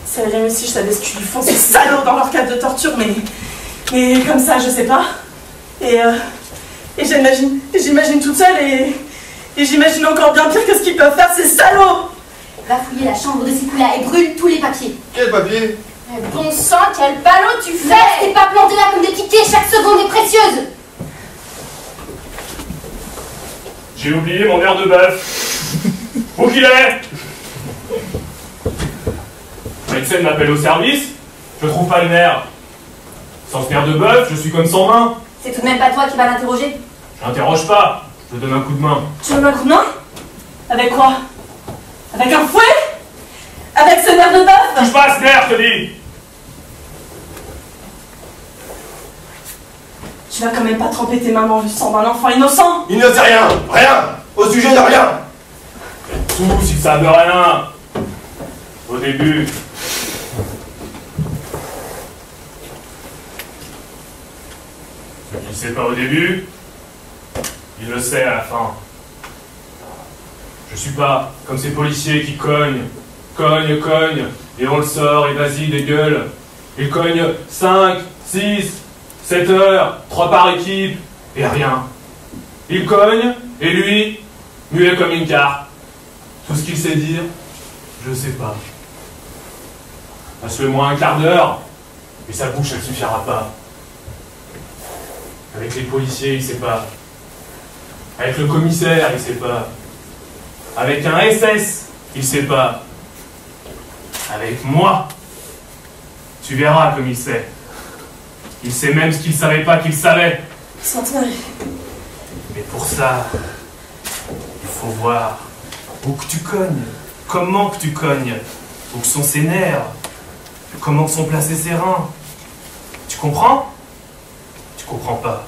Speaker 2: Si elle aussi, je savais ce qu'ils font, ces salauds, dans leur cadre de torture, mais comme ça, je sais pas. Et j'imagine toute seule, et j'imagine encore bien pire que ce qu'ils peuvent faire, ces salauds.
Speaker 5: Va fouiller la chambre de Sékoula et brûle tous les papiers.
Speaker 10: Quel papier?
Speaker 5: Mais bon sang, quel ballot tu fais! Restez pas planté là comme des piquets, chaque seconde est précieuse!
Speaker 9: J'ai oublié mon nerf de bœuf. Où qu'il est? Alexei m'appelle au service, je trouve pas le nerf. Sans ce nerf de bœuf, je suis comme sans main.
Speaker 5: C'est tout de même pas toi qui vas l'interroger?
Speaker 9: Je n'interroge pas, je donne un coup de main.
Speaker 2: Tu veux un coup de main? Avec quoi? Avec un fouet? Avec ce nerf de bœuf?
Speaker 9: Touche pas à ce nerf, je te dis.
Speaker 2: Tu vas quand même pas tremper tes mains dans le sang d'un enfant innocent?
Speaker 10: Il ne sait rien! Rien! Au sujet de rien!
Speaker 9: Tous, ils savent rien. Au début. Ce qu'il ne sait pas au début, il le sait à la fin. Je suis pas comme ces policiers qui cognent, et on le sort, et vas-y, des gueules. Ils cognent 5, 6, 7 heures, 3 par équipe, et rien. Il cogne, et lui, muet comme une carte. Tout ce qu'il sait dire, je sais pas. Passe-le-moi un quart d'heure, et sa bouche, elle suffira pas. Avec les policiers, il sait pas. Avec le commissaire, il sait pas. Avec un SS, il sait pas. Avec moi, tu verras comme il sait. Il sait même ce qu'il savait pas qu'il savait.
Speaker 8: Sainte-Marie.
Speaker 9: Mais pour ça, il faut voir où que tu cognes, comment que tu cognes, où que sont ses nerfs, comment que sont placés ses reins. Tu comprends? Tu comprends pas.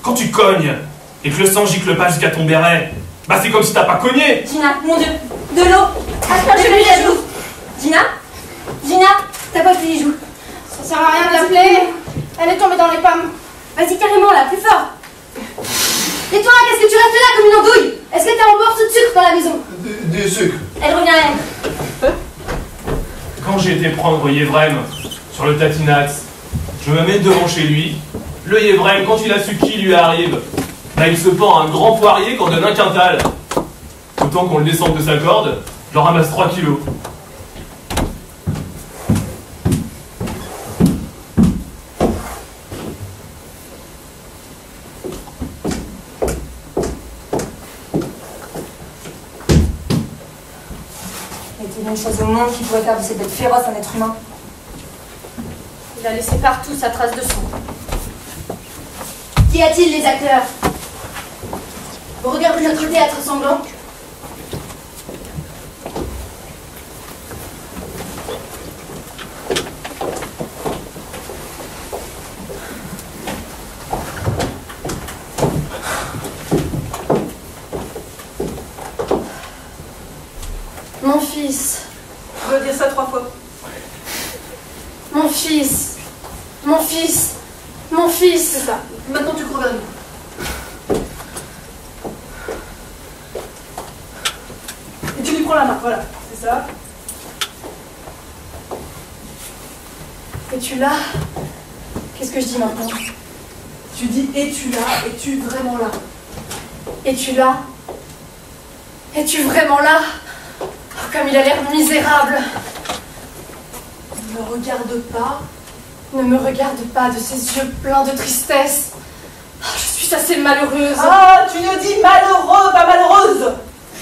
Speaker 9: Quand tu cognes et que le sang gicle pas jusqu'à ton béret, bah c'est comme si t'as pas cogné.
Speaker 5: Gina, mon Dieu, de l'eau. Accrochez-lui les joues. Gina, t'as pas fait les joues.
Speaker 3: Ça sert à rien de l'appeler. Elle est tombée dans les pommes.
Speaker 5: Vas-y carrément là, plus fort. Et toi, qu'est-ce que tu restes là comme une andouille? Est-ce que t'as un morceau de sucre dans la maison?
Speaker 10: Du sucre.
Speaker 5: Elle revient à elle.
Speaker 9: Quand j'ai été prendre Yévrem sur le Tatinax, je me mets devant chez lui. Le Yévrem, quand il a su qui lui arrive, bah il se pend un grand poirier qu'on donne un quintal. Autant qu'on le descende de sa corde, j'en ramasse 3 kilos.
Speaker 5: Est-il une chose au monde qui pourrait faire de ces bêtes féroces un être humain?
Speaker 3: Il a laissé partout sa trace de sang.
Speaker 5: Qu'y a-t-il, les acteurs? Vous regardez notre théâtre sanglant?
Speaker 3: Mon fils.
Speaker 8: Tu dois dire ça 3 fois.
Speaker 3: Mon fils. Mon fils. Mon fils.
Speaker 8: C'est ça. Maintenant tu cours vers nous. Et tu lui prends la main, voilà. C'est ça.
Speaker 3: Es-tu là? Qu'est-ce que je dis maintenant?
Speaker 8: Tu dis es-tu là? Es-tu vraiment là?
Speaker 3: Es-tu là? Es-tu vraiment là? Oh, comme il a l'air misérable.
Speaker 8: Ne me regarde pas.
Speaker 3: Ne me regarde pas de ces yeux pleins de tristesse. Oh, je suis assez malheureuse.
Speaker 8: Ah, tu nous dis malheureux, pas malheureuse.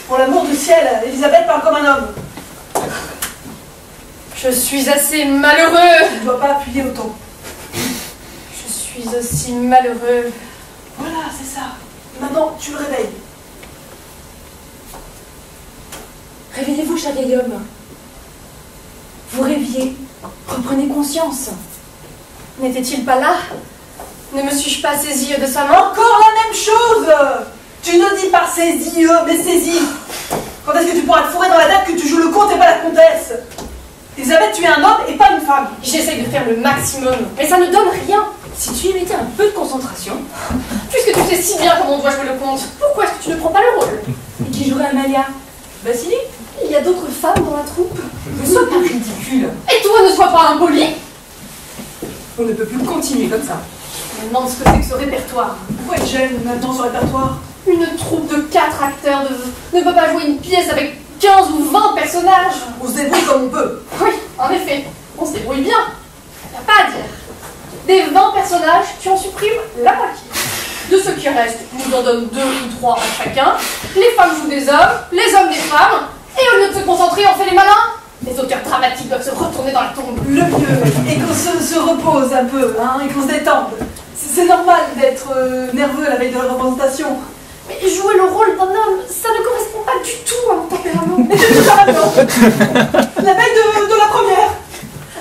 Speaker 8: Pour l'amour du ciel, Elisabeth parle comme un homme.
Speaker 3: Je suis assez malheureux.
Speaker 8: Tu ne dois pas appuyer autant.
Speaker 3: Je suis aussi malheureux.
Speaker 8: Voilà, c'est ça. Maintenant, tu le réveilles.
Speaker 3: Réveillez-vous, cher vieil homme. Vous rêviez. Reprenez conscience. N'était-il pas là? Ne me suis-je pas saisie de sa main?
Speaker 8: Encore la même chose. Tu ne dis pas saisis, mais saisis. Quand est-ce que tu pourras te fourrer dans la tête que tu joues le comte et pas la comtesse? Elisabeth, tu es un homme et pas une femme.
Speaker 3: J'essaye de faire le maximum, mais ça ne donne rien. Si tu y mettais un peu de concentration, puisque tu sais si bien comment on doit jouer le comte, pourquoi est-ce que tu ne prends pas le rôle?
Speaker 1: Et qui jouerait Amalia? Vassili?
Speaker 3: Il y a d'autres femmes dans la troupe.
Speaker 1: Ne sois pas ridicule.
Speaker 3: Et toi, ne sois pas impoli.
Speaker 1: On ne peut plus continuer comme ça.
Speaker 3: Je me demande ce que c'est que ce répertoire.
Speaker 8: Pourquoi il gêne maintenant ce répertoire?
Speaker 3: Une troupe de 4 acteurs ne peut pas jouer une pièce avec 15 ou 20 personnages.
Speaker 8: On se débrouille comme on peut.
Speaker 3: Oui, en effet, on se débrouille bien. Y a pas à dire. Des 20 personnages, tu en supprimes la moitié. De ceux qui restent, nous en donne 2 ou 3 à chacun. Les femmes jouent des hommes, les hommes des femmes. Et au lieu de se concentrer, on fait les malins. Les auteurs dramatiques doivent se retourner dans la tombe.
Speaker 8: Le mieux est qu'on se repose un peu, hein, et qu'on se détende. C'est normal d'être nerveux à la veille de la représentation.
Speaker 3: Mais jouer le rôle d'un homme, ça ne correspond pas du tout à mon tempérament.
Speaker 8: Mais c'est tout ça maintenant. La veille de la première.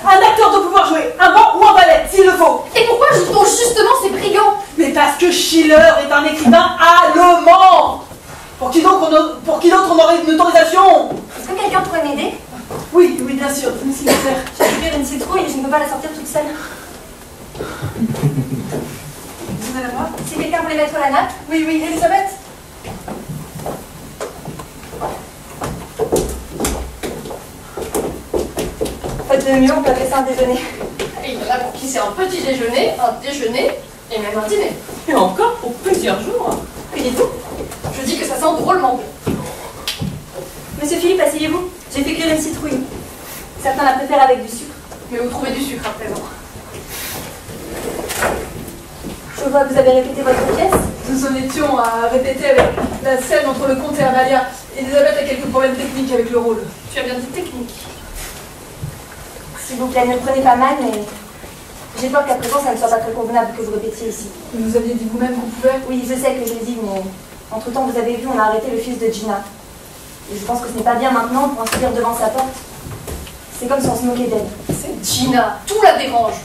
Speaker 8: Un acteur doit pouvoir jouer un banc ou un ballet, s'il le faut.
Speaker 3: Et pourquoi joue-t-on justement ces brigands?
Speaker 8: Mais parce que Schiller est un écrivain allemand. Pour qui d'autre on aurait une autorisation?
Speaker 5: Est-ce que quelqu'un pourrait m'aider?
Speaker 8: Oui, bien sûr, c'est nécessaire.
Speaker 5: J'ai ouvert une citrouille et je ne peux pas la sortir toute seule.
Speaker 8: Vous allez la voir?
Speaker 5: Si quelqu'un voulait mettre la nappe?
Speaker 8: Oui, Elisabeth.
Speaker 5: Faites de mieux, on peut appeler ça un déjeuner.
Speaker 3: Et il y en a pour qui c'est un petit déjeuner, un déjeuner et même un dîner.
Speaker 1: Et encore pour plusieurs jours.
Speaker 3: Que dites-vous? Je dis que ça sent drôlement bon.
Speaker 5: Monsieur Philippe, asseyez-vous. J'ai fait cuire une citrouille. Certains la préfèrent avec du sucre.
Speaker 3: Mais vous trouvez du sucre à présent.
Speaker 5: Je vois que vous avez répété votre pièce.
Speaker 8: Nous en étions à répéter avec la scène entre le comte et Amalia. Elisabeth a quelques problèmes techniques avec le rôle.
Speaker 3: Tu as bien dit technique.
Speaker 5: S'il vous plaît, ne le prenez pas mal, mais J'ai peur qu'à présent, ça ne soit pas très convenable que vous répétiez ici.
Speaker 3: Vous aviez dit vous-même qu'on pouvait.
Speaker 5: Oui, je sais que je l'ai dit, mais entre-temps, vous avez vu, on a arrêté le fils de Gina. Et je pense que ce n'est pas bien maintenant pour inscrire devant sa porte. C'est comme si on se moquait d'elle.
Speaker 3: C'est Gina, tout la dérange.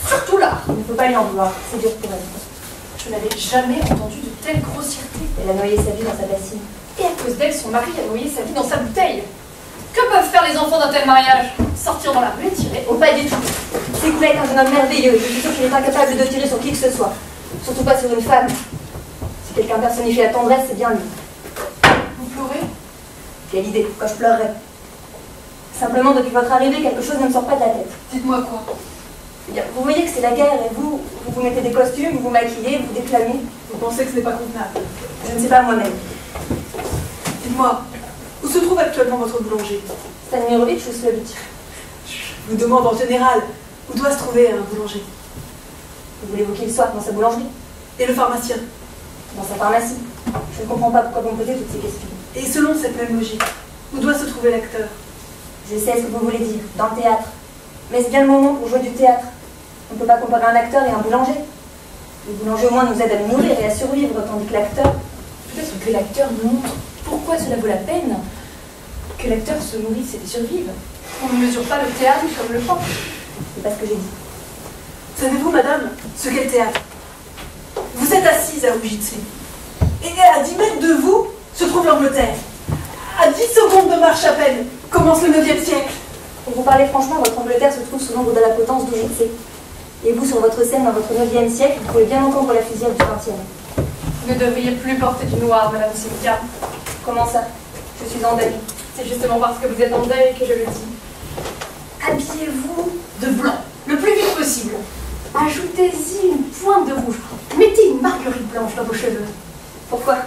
Speaker 3: Surtout là.
Speaker 5: Il ne faut pas lui en vouloir, c'est dur pour elle.
Speaker 3: Je n'avais jamais entendu de telle grossièreté.
Speaker 5: Elle a noyé sa vie dans sa bassine.
Speaker 3: Et à cause d'elle, son mari a noyé sa vie dans sa bouteille. Que peuvent faire les enfants d'un tel mariage? Sortir dans la rue et tirer?
Speaker 5: Oh, pas du tout. C'est Coulette, un jeune homme merveilleux. Je suis sûre qu'il est incapable de tirer sur qui que ce soit. Surtout pas sur une femme. Si quelqu'un personnifie la tendresse, c'est bien lui.
Speaker 3: Vous pleurez?
Speaker 5: Quelle idée, pourquoi je pleurerais? Simplement, depuis votre arrivée, quelque chose ne me sort pas de la tête.
Speaker 3: Dites-moi quoi?
Speaker 5: Eh bien, vous voyez que c'est la guerre et vous mettez des costumes, vous vous maquillez, vous déclamez.
Speaker 8: Vous pensez que ce n'est pas convenable?
Speaker 5: Je ne sais pas moi-même.
Speaker 8: Dites-moi, où se trouve actuellement votre boulanger?
Speaker 5: Stanimirovic ou Slovitch?
Speaker 8: Je vous demande en général, où doit se trouver un boulanger?
Speaker 5: Vous voulez-vous qu'il soit dans sa boulangerie?
Speaker 8: Et le pharmacien?
Speaker 5: Dans sa pharmacie? Je ne comprends pas pourquoi vous me posez toutes ces questions.
Speaker 8: Et selon cette même logique, où doit se trouver l'acteur?
Speaker 5: Je sais ce que vous voulez dire, dans le théâtre. Mais c'est bien le moment pour jouer du théâtre. On ne peut pas comparer un acteur et un boulanger. Le boulanger au moins nous aide à nous nourrir et à survivre, tandis que l'acteur...
Speaker 1: Peut-être que l'acteur nous montre pourquoi cela vaut la peine que l'acteur se nourrisse et survive.
Speaker 3: On ne mesure pas le théâtre comme le pain.
Speaker 5: C'est pas ce que j'ai dit.
Speaker 8: Savez-vous, madame, ce qu'est le théâtre? Vous êtes assise à Ujitsi. Et à 10 mètres de vous se trouve l'Angleterre. À 10 secondes de marche à peine commence le 9e siècle.
Speaker 5: Pour vous parler franchement, votre Angleterre se trouve sous l'ombre de la potence d'Ujitsi. Et vous, sur votre scène dans votre 9e siècle, vous pouvez bien entendre la fusillade du 20e.
Speaker 3: Vous ne devriez plus porter du noir, Madame Cynthia.
Speaker 5: Comment ça? Je suis en deuil.
Speaker 3: C'est justement parce que vous êtes en deuil que je le dis. Habillez-vous de blanc, le plus vite possible. Ajoutez-y une pointe de rouge. Mettez une marguerite blanche dans vos cheveux.
Speaker 5: Pourquoi?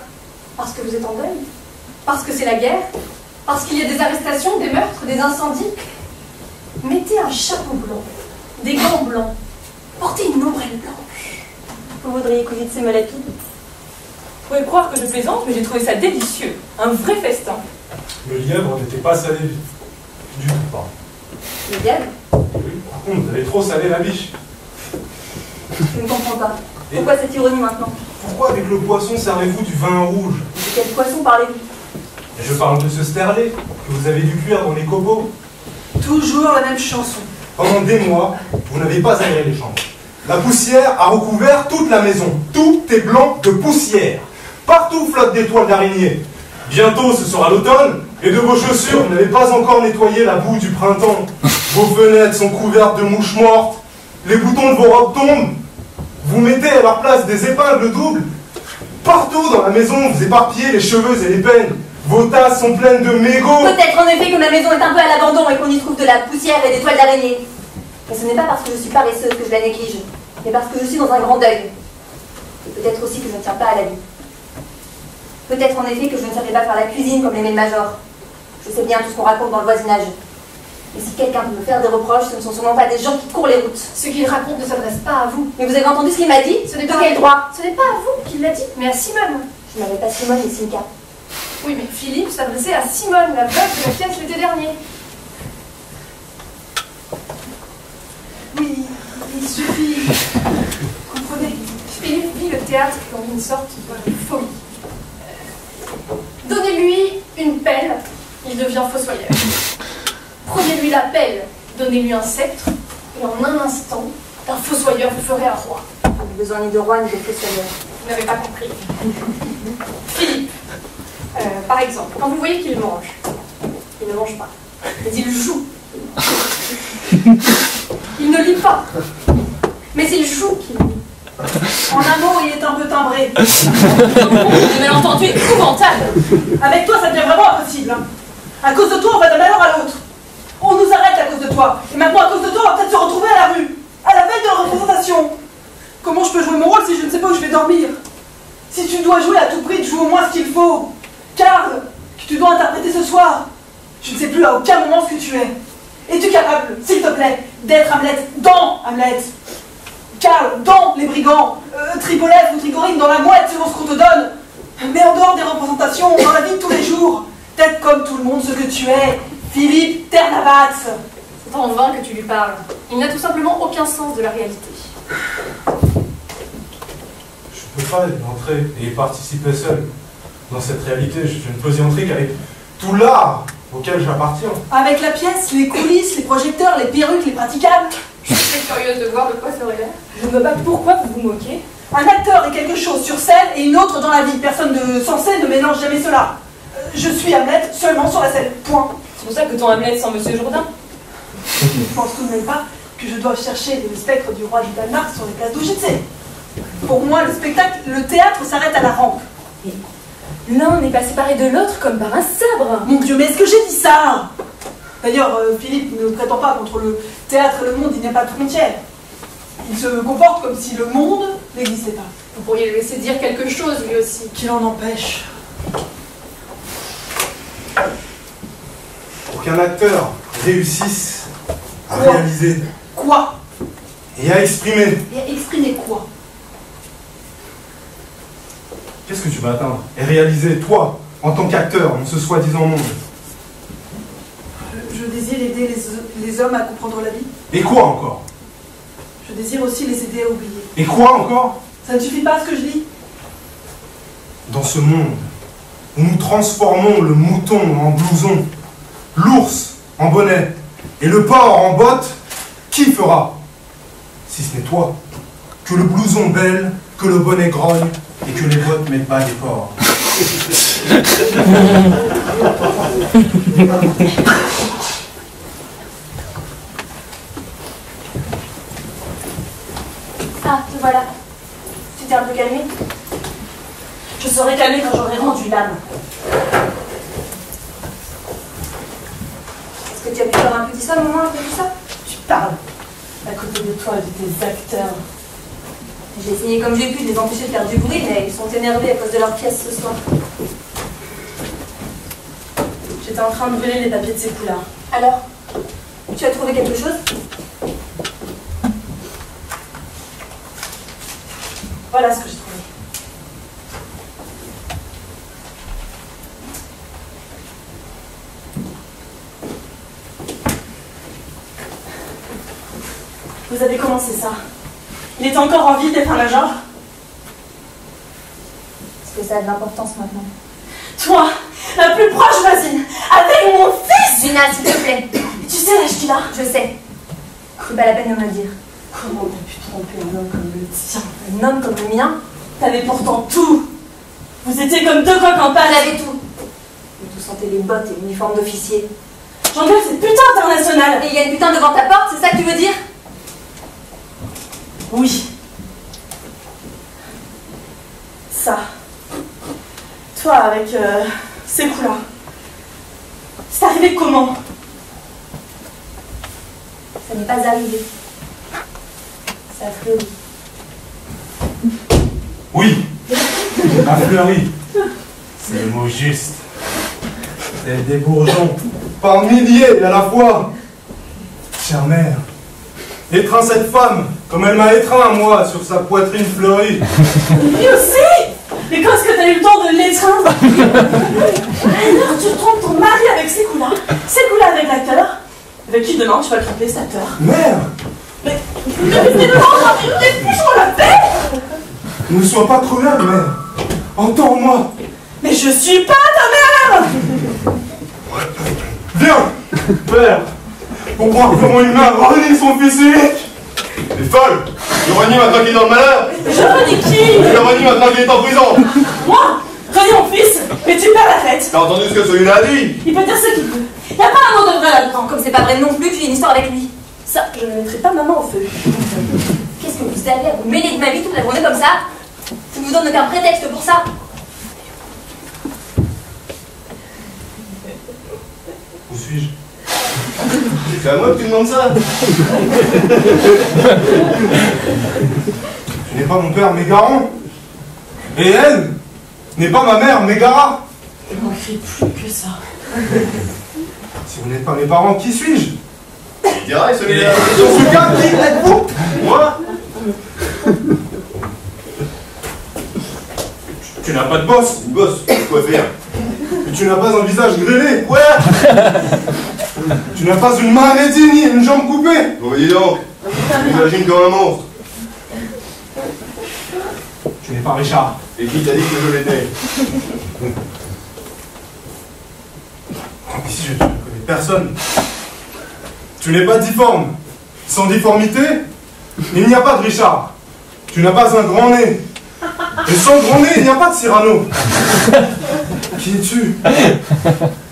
Speaker 3: Parce que vous êtes en deuil. Parce que c'est la guerre. Parce qu'il y a des arrestations, des meurtres, des incendies. Mettez un chapeau blanc, des gants blancs. Portez une ombrelle blanche.
Speaker 5: Vous voudriez qu'Ujitsi me l'épile?
Speaker 1: Vous pouvez croire que je plaisante, mais j'ai trouvé ça délicieux. Un vrai festin.
Speaker 4: Le lièvre n'était pas salé du tout pas.
Speaker 5: Le diable?
Speaker 4: Oui, par contre, vous avez trop salé la biche.
Speaker 5: Je ne comprends pas. Pourquoi cette ironie maintenant?
Speaker 4: Pourquoi avec le poisson servez-vous du vin rouge?
Speaker 5: De quel poisson parlez-vous?
Speaker 4: Je parle de ce sterlet que vous avez dû cuire dans les copeaux.
Speaker 8: Toujours la même chanson.
Speaker 4: Pendant des mois, vous n'avez pas aéré les chambres. La poussière a recouvert toute la maison. Tout est blanc de poussière. Partout flottent des toiles d'araignée. Bientôt, ce sera l'automne, et de vos chaussures, vous n'avez pas encore nettoyé la boue du printemps. Vos fenêtres sont couvertes de mouches mortes. Les boutons de vos robes tombent. Vous mettez à leur place des épingles doubles. Partout dans la maison, vous éparpillez les cheveux et les peines. Vos tasses sont pleines de mégots.
Speaker 5: Peut-être en effet que ma maison est un peu à l'abandon et qu'on y trouve de la poussière et des toiles d'araignée. Mais ce n'est pas parce que je suis paresseuse que je la néglige, mais parce que je suis dans un grand deuil. Et peut-être aussi que je ne tiens pas à la vie. Peut-être en effet que je ne savais pas faire la cuisine comme l'aimait le major. Je sais bien tout ce qu'on raconte dans le voisinage. Et si quelqu'un peut me faire des reproches, ce ne sont sûrement pas des gens qui courent les routes.
Speaker 3: Ce qu'il raconte ne s'adresse pas à vous.
Speaker 5: Mais vous avez entendu ce qu'il m'a dit?
Speaker 3: Ce n'est
Speaker 5: De
Speaker 3: pas
Speaker 5: quel droit?
Speaker 3: Ce n'est pas à vous qu'il l'a dit, mais à Simone.
Speaker 5: Je n'avais pas Simone et Simca.
Speaker 3: Oui, mais Philippe s'adressait à Simone, la veuve de la pièce l'été dernier.
Speaker 8: Oui, il suffit. Comprenez?
Speaker 3: Philippe vit le théâtre comme une sorte de folie. Donnez-lui une pelle, il devient fossoyeur. Prenez-lui la pelle, donnez-lui un sceptre, et en un instant, un fossoyeur vous ferait un roi.
Speaker 5: Je n'ai besoin ni de roi ni de fossoyeur.
Speaker 3: Vous n'avez pas compris. Philippe, par exemple, quand vous voyez qu'il mange, il ne mange pas, mais il joue. Il ne lit pas, mais il joue qu'il lit.
Speaker 8: En un mot, il est un peu timbré.
Speaker 1: Des malentendus épouvantables.
Speaker 8: Avec toi, ça devient vraiment impossible. Hein. À cause de toi, on va d'un malheur à l'autre. On nous arrête à cause de toi. Et maintenant, à cause de toi, on va peut-être se retrouver à la rue, à la veille de la représentation. Comment je peux jouer mon rôle si je ne sais pas où je vais dormir? Si tu dois jouer à tout prix, joue au moins ce qu'il faut. Karl, que tu dois interpréter ce soir. Je ne sais plus à aucun moment ce que tu es. Es-tu capable, s'il te plaît, d'être Hamlet dans Hamlet? Karl, dans Les Brigands, Tripolev ou Trigorine dans La Mouette, selon ce qu'on te donne. Mais en dehors des représentations, dans la vie de tous les jours, peut-être comme tout le monde ce que tu es, Philippe Ternavats.
Speaker 3: C'est en vain que tu lui parles. Il n'a tout simplement aucun sens de la réalité.
Speaker 4: Je ne peux pas y entrer et y participer seul. Dans cette réalité, je ne peux y entrer qu'avec tout l'art auquel j'appartiens.
Speaker 8: Avec la pièce, les coulisses, les projecteurs, les perruques, les praticables.
Speaker 1: Je suis curieuse de voir de quoi ça aurait l'air. Je ne vois pas pourquoi vous vous moquez.
Speaker 8: Un acteur est quelque chose sur scène et une autre dans la vie. Personne de censé ne mélange jamais cela. Je suis Hamlet seulement sur la scène. Point.
Speaker 1: C'est pour ça que ton Hamlet sans Monsieur Jourdain.
Speaker 8: Je ne pense tout de même pas que je dois chercher le spectre du roi du Danemark sur les places d'Ojitse. Pour moi, le spectacle, le théâtre s'arrête à la rampe.
Speaker 1: L'un n'est pas séparé de l'autre comme par un sabre.
Speaker 8: Mon Dieu, mais est-ce que j'ai dit ça? D'ailleurs, Philippe ne prétend pas qu'entre le théâtre et le monde, il n'y a pas de frontière. Il se comporte comme si le monde n'existait pas.
Speaker 3: Vous pourriez le laisser dire quelque chose, lui aussi.
Speaker 8: Qu'il en empêche.
Speaker 4: Pour qu'un acteur réussisse à
Speaker 8: Quoi?
Speaker 4: réaliser
Speaker 8: Quoi?
Speaker 4: et à exprimer,
Speaker 8: Et à exprimer quoi?
Speaker 4: qu'est-ce que tu vas atteindre? Et réaliser, toi, en tant qu'acteur, dans ce soi-disant monde.
Speaker 8: Je désire aider les hommes à comprendre la vie.
Speaker 4: Et quoi encore?
Speaker 8: Je désire aussi les aider à oublier.
Speaker 4: Et quoi encore?
Speaker 8: Ça ne suffit pas ce que je dis?
Speaker 4: Dans ce monde où nous transformons le mouton en blouson, l'ours en bonnet et le porc en botte, qui fera, si ce n'est toi, que le blouson bêle, que le bonnet grogne et que les bottes mettent pas les porcs?
Speaker 5: Ah, te voilà. Tu t'es un peu calmé?
Speaker 8: Je serai calmée quand j'aurai rendu l'âme.
Speaker 5: Est-ce que tu as pu faire un petit ça, maman, après tout ça?
Speaker 8: Tu parles. À côté de toi et de tes acteurs.
Speaker 5: J'ai essayé comme j'ai pu de les empêcher de faire du bruit, mais ils sont énervés à cause de leur pièce ce soir.
Speaker 8: J'étais en train de brûler les papiers de ces poulards.
Speaker 5: Alors, tu as trouvé quelque chose?
Speaker 8: Voilà ce que j'ai trouvé. Vous avez commencé ça. Il est encore en vie d'être un major?
Speaker 5: Est-ce que ça a de l'importance maintenant?
Speaker 8: Toi, la plus proche voisine, avec mon fils!
Speaker 5: Gina, s'il te plaît.
Speaker 8: Tu sais l'âge qu'il a?
Speaker 5: Je sais. C'est pas la peine de me le dire.
Speaker 8: Comment t'as pu tromper un homme comme le tien?
Speaker 5: Un homme comme le mien?
Speaker 8: T'avais pourtant tout. Vous étiez comme deux coqs en pâte.
Speaker 5: J'avais tout. Vous tous sentez les bottes et l'uniforme d'officier.
Speaker 8: J'engueule cette putain internationale.
Speaker 5: Et il y a une putain devant ta porte, c'est ça que tu veux dire?
Speaker 8: Oui. Ça. Toi, avec ces coups-là. C'est arrivé comment?
Speaker 5: Ça n'est pas arrivé. Ça a fleuri.
Speaker 4: Oui, a fleuri. C'est le mot juste. C'est des bourgeons, par milliers à la fois. Chère mère, étreins cette femme, comme elle m'a étreint, moi, sur sa poitrine fleurie.
Speaker 8: Lui aussi. Mais quand est-ce que t'as eu le temps de l'étreindre? Alors tu trompes ton mari avec ces coups-là. Ces coups-là avec l'acteur. Avec qui demain tu vas le tromper, cet acteur?
Speaker 4: Mère,
Speaker 8: Mais c'est le temps, j'ai plus chaud la paix.
Speaker 4: ne sois pas cruelle, mère. Entends-moi.
Speaker 8: Mais je suis pas ta mère.
Speaker 4: Viens, père, pour voir comment une mère renie son fils unique.
Speaker 10: T'es folle! Je renie maintenant qu'il est dans le malheur!
Speaker 8: Je renie qui?
Speaker 10: Je le renie maintenant qu'il est en prison!
Speaker 8: Moi? Renie mon fils? Mais tu perds la tête.
Speaker 10: T'as entendu ce que Solina a dit?
Speaker 8: Il peut dire ce qu'il veut. Y a pas un mot de vrai là-dedans.
Speaker 5: Comme c'est pas vrai non plus que j'ai une histoire avec lui.
Speaker 8: Ça, je ne mettrai pas maman au feu.
Speaker 5: Qu'est-ce que vous avez à vous mêler de ma vie toute la journée comme ça? Ça ne vous donne aucun prétexte pour ça.
Speaker 4: Où suis-je?
Speaker 10: C'est à moi que tu demandes ça?
Speaker 4: Tu n'es pas mon père Mégaron. Et elle n'est pas ma mère Mégara.
Speaker 8: Il manquerait plus que ça.
Speaker 4: Si vous n'êtes pas mes parents, qui suis-je?
Speaker 10: Tu diras, celui-là.
Speaker 4: Dans ce cas, qui êtes-vous?
Speaker 10: Moi?
Speaker 4: Tu n'as pas de bosse.
Speaker 10: Une bosse, quoi faire?
Speaker 4: Et tu n'as pas un visage grêlé.
Speaker 10: Ouais!
Speaker 4: Tu n'as pas une main raidie ni une jambe coupée.
Speaker 10: Bon, dis donc. J'imagine comme un monstre.
Speaker 4: pas Richard.
Speaker 10: Et qui t'a dit que je l'étais?
Speaker 4: Ici, je ne connais personne. Tu n'es pas difforme. Sans difformité, il n'y a pas de Richard. Tu n'as pas un grand nez. Et sans grand nez, il n'y a pas de Cyrano. Qui es-tu?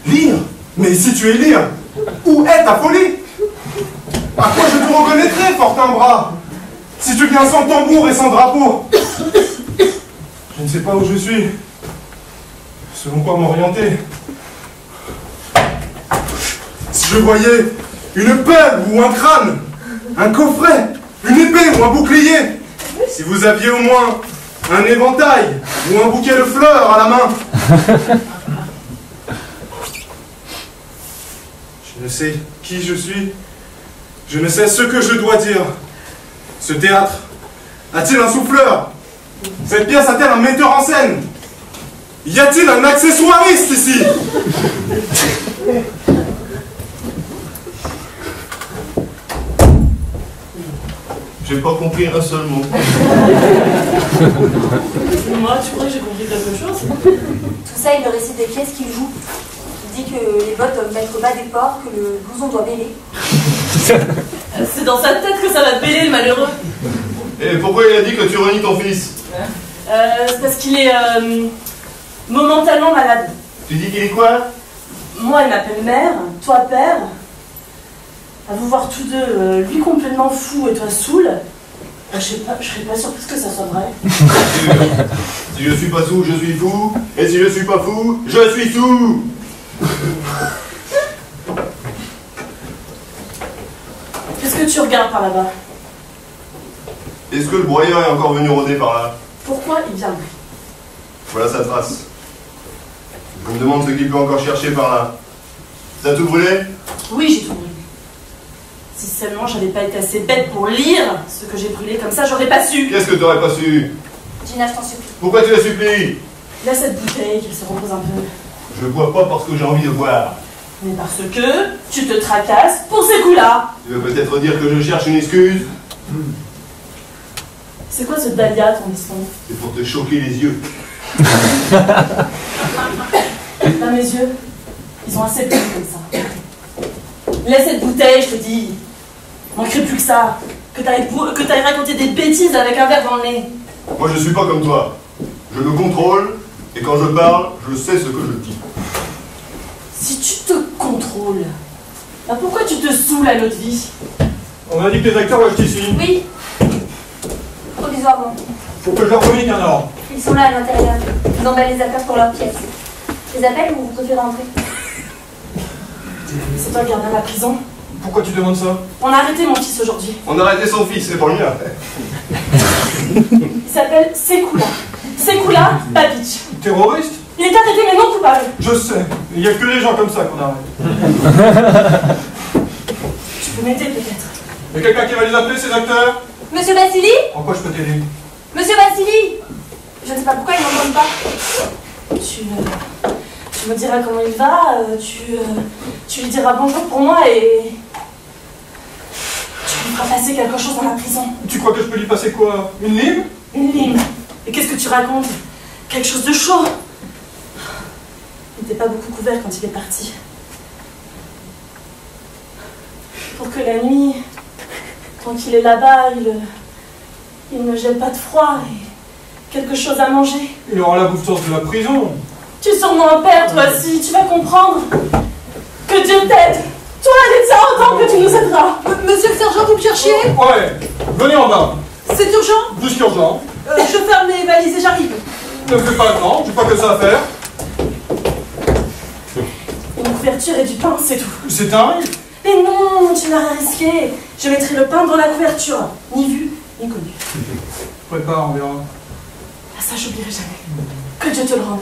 Speaker 4: Lyre? Mais si tu es Lyre, où est ta folie? À quoi je te reconnaîtrai, Fortinbras, si tu viens sans tambour et sans drapeau? Je ne sais pas où je suis. Selon quoi m'orienter? Si je voyais une pelle ou un crâne, un coffret, une épée ou un bouclier, si vous aviez au moins un éventail ou un bouquet de fleurs à la main. Je ne sais qui je suis, je ne sais ce que je dois dire. Ce théâtre a-t-il un souffleur? Cette pièce a-t-elle un metteur en scène? Y a-t-il un accessoiriste ici?
Speaker 10: J'ai pas compris un seul mot.
Speaker 8: Moi, tu crois que j'ai compris quelque chose?
Speaker 5: Tout ça, il me récite des pièces qu'il joue. Il dit que les bottes doivent mettre bas des porcs, que le blouson doit bêler.
Speaker 8: C'est dans sa tête que ça va bêler, le malheureux.
Speaker 10: Et pourquoi il a dit que tu renies ton fils?
Speaker 8: C'est parce qu'il est momentanément malade.
Speaker 10: Tu dis qu'il est quoi?
Speaker 8: Moi, il m'appelle mère, toi père. À vous voir tous deux, lui complètement fou et toi saoul, je serais pas surprise que ça soit vrai.
Speaker 10: Si je suis pas saoul, je suis fou. Et si je suis pas fou, je suis sous.
Speaker 8: Qu'est-ce que tu regardes par là-bas?
Speaker 10: Est-ce que le broyeur est encore venu rôder par là?
Speaker 8: Pourquoi il vient?
Speaker 10: Voilà sa trace. Je me demande ce qu'il peut encore chercher par là. Ça a tout brûlé?
Speaker 8: Oui, j'ai tout brûlé. Si seulement j'avais pas été assez bête pour lire ce que j'ai brûlé, comme ça j'aurais pas su.
Speaker 10: Qu'est-ce que t'aurais pas su?
Speaker 5: Gina, je t'en supplie.
Speaker 10: Pourquoi tu la supplies?
Speaker 8: Là, cette bouteille, qu'elle se repose un peu.
Speaker 10: Je bois pas parce que j'ai envie de boire.
Speaker 8: Mais parce que tu te tracasses pour ces coups-là.
Speaker 10: Tu veux peut-être dire que je cherche une excuse?
Speaker 8: C'est quoi ce dahlia, ton histoire?
Speaker 10: C'est pour te choquer les yeux.
Speaker 8: Là, mes yeux, ils ont assez pris comme ça. Laisse cette bouteille, je te dis. Manquerait plus que ça. Que t'ailles raconter des bêtises avec un verre dans le nez.
Speaker 10: Moi, je suis pas comme toi. Je me contrôle, et quand je parle, je sais ce que je dis.
Speaker 8: Si tu te contrôles, bah pourquoi tu te saoules à notre vie?
Speaker 7: On m'a dit que les acteurs logent ici.
Speaker 5: Oui. Provisoirement.
Speaker 7: Faut que je leur communique un ordre.
Speaker 5: Ils sont là à l'intérieur. Ils emballent les affaires pour leur pièce. Je les appelle ou vous préférez rentrer?
Speaker 8: C'est toi le gardien de la prison?
Speaker 7: Pourquoi tu demandes ça?
Speaker 8: On a arrêté mon fils aujourd'hui.
Speaker 10: On a arrêté son fils, c'est pas le mien.
Speaker 8: Il s'appelle Sekoula. Sekoula Babic.
Speaker 7: Terroriste?
Speaker 8: Il est arrêté mais non coupable.
Speaker 7: Je sais. Il n'y a que les gens comme ça qu'on arrête.
Speaker 8: Tu peux m'aider peut-être?
Speaker 7: Il y a quelqu'un qui va les appeler, ces acteurs?
Speaker 5: Monsieur Vassili?
Speaker 7: En quoi je peux t'aider?
Speaker 5: Monsieur Vassili? Je ne sais pas pourquoi ils n'entendent pas.
Speaker 8: Tu me diras comment il va, tu lui diras bonjour pour moi et tu lui feras passer quelque chose dans la prison.
Speaker 7: Tu crois que je peux lui passer quoi? Une lime?
Speaker 8: Une lime. Et qu'est-ce que tu racontes? Quelque chose de chaud. Il n'était pas beaucoup couvert quand il est parti. Pour que la nuit, tant qu'il est là-bas, il ne gèle pas de froid et quelque chose à manger.
Speaker 7: Il aura la bouffe de la prison.
Speaker 8: Tu es sûrement un père, toi aussi, tu vas comprendre. Que Dieu t'aide. Toi, Alexa, autant que tu nous aideras.
Speaker 2: Monsieur le sergent, vous me cherchiez?
Speaker 7: Ouais, venez en bas.
Speaker 2: C'est urgent?
Speaker 7: Plus qu'urgent.
Speaker 2: Je ferme les valises et j'arrive.
Speaker 7: Ne fais pas grand, j'ai pas que ça à faire.
Speaker 8: Une couverture et du pain, c'est tout.
Speaker 7: C'est dingue.
Speaker 8: Mais non, tu n'as rien risqué. Je mettrai le pain dans la couverture. Ni vu, ni connu.
Speaker 7: Prépare, on verra.
Speaker 8: Ah, ça, j'oublierai jamais. Que Dieu te le rende.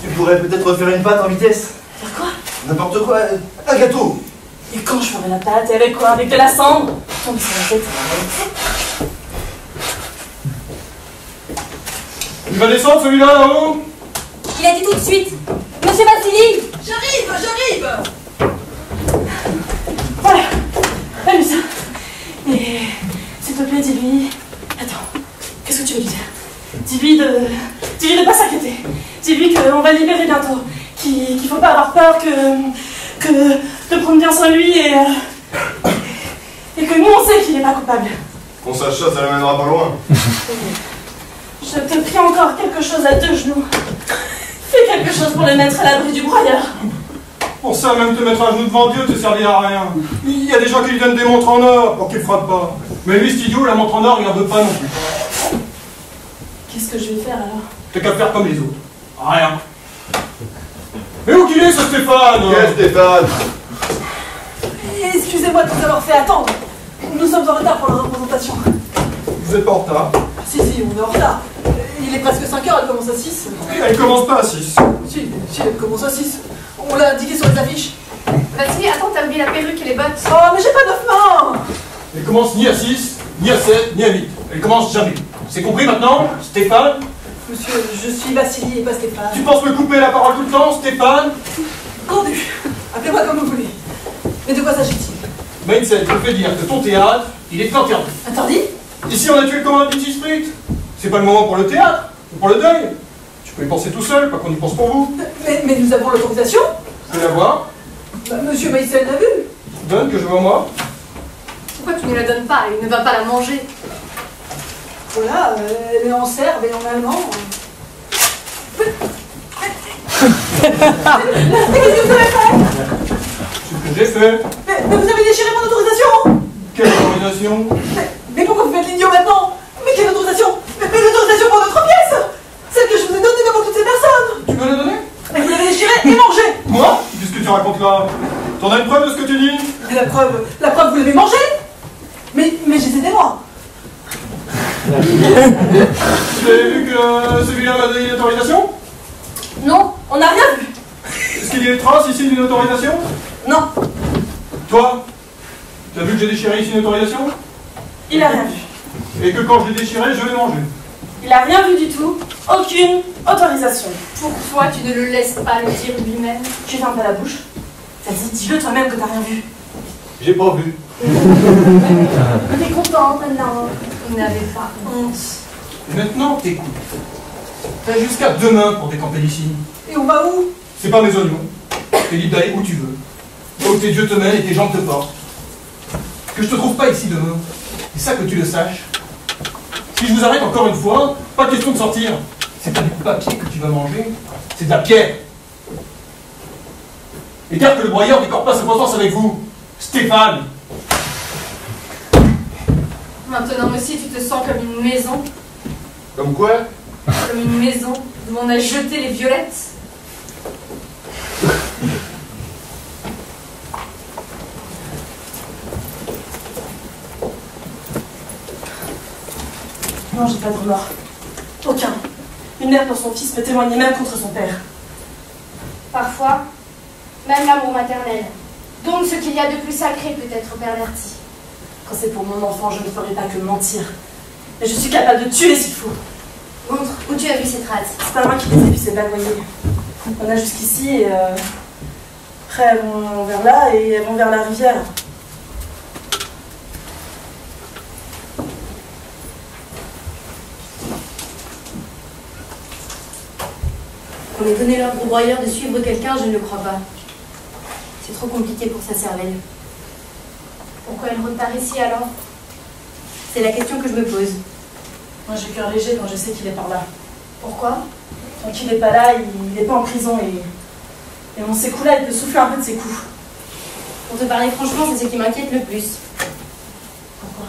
Speaker 10: Tu pourrais peut-être faire une pâte en vitesse.
Speaker 8: Faire quoi?
Speaker 10: N'importe quoi, un gâteau.
Speaker 8: Et quand je ferai la pâte, et avec quoi? Avec de la cendre? Tombe sur la tête.
Speaker 7: Il va descendre celui-là là-haut?
Speaker 5: Il a dit tout de suite. Monsieur Vassili!
Speaker 2: J'arrive!
Speaker 8: Voilà. Amuse ça. Et s'il te plaît, dis-lui. Attends. Qu'est-ce que tu veux lui dire? Dis-lui peur que de prendre bien soin de lui et que nous on sait qu'il n'est pas coupable.
Speaker 10: Qu'on sache ça l'amènera pas loin.
Speaker 8: Je te prie encore quelque chose à 2 genoux. Fais quelque chose pour le mettre à l'abri du broyeur.
Speaker 4: Pour ça, même te mettre à genoux devant Dieu te servira à rien. Il y a des gens qui lui donnent des montres en or pour qu'il ne frappe pas. Mais lui, cet idiot, la montre en or, il n'en veut pas non plus.
Speaker 8: Qu'est-ce que je vais faire alors?
Speaker 4: T'as qu'à faire comme les autres. Rien. Mais où qu'il est, ce Stéphane?
Speaker 10: Quel Stéphane?
Speaker 8: Excusez-moi de vous avoir fait attendre. Nous sommes en retard pour la représentation.
Speaker 4: Vous êtes pas en retard.
Speaker 8: Si, on est en retard. Il est presque 5h, elle commence à 6.
Speaker 4: Elle commence pas à 6.
Speaker 8: Si, elle commence à 6. On l'a indiqué sur les affiches.
Speaker 3: Vas-y, attends, t'as oublié la perruque et les bottes.
Speaker 8: Oh, mais j'ai pas 9 mains.
Speaker 4: Elle commence ni à 6, ni à 7, ni à 8. Elle commence jamais. C'est compris maintenant, Stéphane?
Speaker 8: Monsieur, je suis Vassili et pas Stéphane.
Speaker 4: Tu penses me couper la parole tout le temps, Stéphane?
Speaker 8: Condu. Appelez-moi comme vous voulez. Mais de quoi s'agit-il?
Speaker 4: Mindset, je fais dire que ton théâtre, il est interdit.
Speaker 8: Interdit?
Speaker 4: Ici, on a tué le commandant de Beatty Street. C'est pas le moment pour le théâtre, ou pour le deuil. Tu peux y penser tout seul, pas qu'on y pense pour vous.
Speaker 8: Mais nous avons l'autorisation?
Speaker 4: Je peux la voir.
Speaker 8: Monsieur Maïsel l'a vu.
Speaker 4: Donne que je vois moi.
Speaker 3: Pourquoi tu ne la donnes pas? Il ne va pas la manger.
Speaker 8: Voilà, elle est en serbe et en allemand. Mais qu'est-ce que vous avez fait?
Speaker 4: C'est ce que j'ai fait.
Speaker 8: Mais vous avez déchiré mon autorisation.
Speaker 4: Quelle autorisation?
Speaker 8: Mais pourquoi vous faites l'idiot maintenant? Mais quelle autorisation? Mais l'autorisation pour notre pièce! Celle que je vous ai donnée devant toutes ces personnes!
Speaker 4: Tu me l'as donnée?
Speaker 8: Mais vous l'avez déchirée et mangée!
Speaker 4: Moi? Qu'est-ce que tu racontes là? T'en as une preuve de ce que tu dis?
Speaker 8: Et la preuve, vous l'avez mangée? Mais j'ai aidé moi!
Speaker 4: Vous avez vu que celui-là m'a donné une autorisation?
Speaker 8: Non, on n'a rien vu!
Speaker 4: Est-ce qu'il y a des traces ici d'une autorisation?
Speaker 8: Non,
Speaker 4: Toi? T'as vu que j'ai déchiré ici une autorisation?
Speaker 8: il a rien vu.
Speaker 4: Et que quand je l'ai déchiré, je l'ai mangé?
Speaker 8: Il a rien vu du tout, aucune autorisation.
Speaker 3: Pourquoi tu ne le laisses pas le dire lui-même?
Speaker 8: Tu fermes pas la bouche. Vas-y, dis-le toi-même que t'as rien vu.
Speaker 10: J'ai pas vu.
Speaker 3: T'es content maintenant? On n'avait pas honte.
Speaker 4: Et maintenant, t'écoutes. T'as jusqu'à demain pour décamper d'ici.
Speaker 8: Et on va où?
Speaker 4: C'est pas mes oignons. T'es libre d'aller où tu veux. Là où tes dieux te mènent et tes jambes te portent. Que je te trouve pas ici demain. C'est ça que tu le saches. Si je vous arrête encore une fois, pas question de sortir. C'est pas du papier que tu vas manger, c'est de la pierre. Et garde que le broyeur décore pas sa potence avec vous. Stéphane.
Speaker 3: Maintenant aussi, tu te sens comme une maison.
Speaker 10: Comme quoi?
Speaker 3: Comme une maison où on a jeté les violettes.
Speaker 8: Non, j'ai pas de remords. Aucun. Une mère pour son fils peut témoigner même contre son père.
Speaker 5: Parfois, même l'amour maternel. Donc ce qu'il y a de plus sacré peut être perverti.
Speaker 8: Quand c'est pour mon enfant, je ne ferai pas que mentir. Mais je suis capable de tuer s'il faut.
Speaker 5: Montre où tu as vu ces traces.
Speaker 8: C'est pas moi qui les ai vues, c'est baloyé. On a jusqu'ici et après elles vont vers là et elles vont vers la rivière.
Speaker 5: On ait donné l'ordre au broyeur de suivre quelqu'un, je ne le crois pas. C'est trop compliqué pour sa cervelle. Pourquoi elle repart ici alors? C'est la question que je me pose.
Speaker 8: Moi j'ai cœur léger quand je sais qu'il est par là.
Speaker 5: Pourquoi?
Speaker 8: Tant qu'il n'est pas là, il n'est pas en prison et mon Sékoula, il peut souffler un peu de ses coups.
Speaker 5: Pour te parler franchement, c'est ce qui m'inquiète le plus.
Speaker 8: Pourquoi?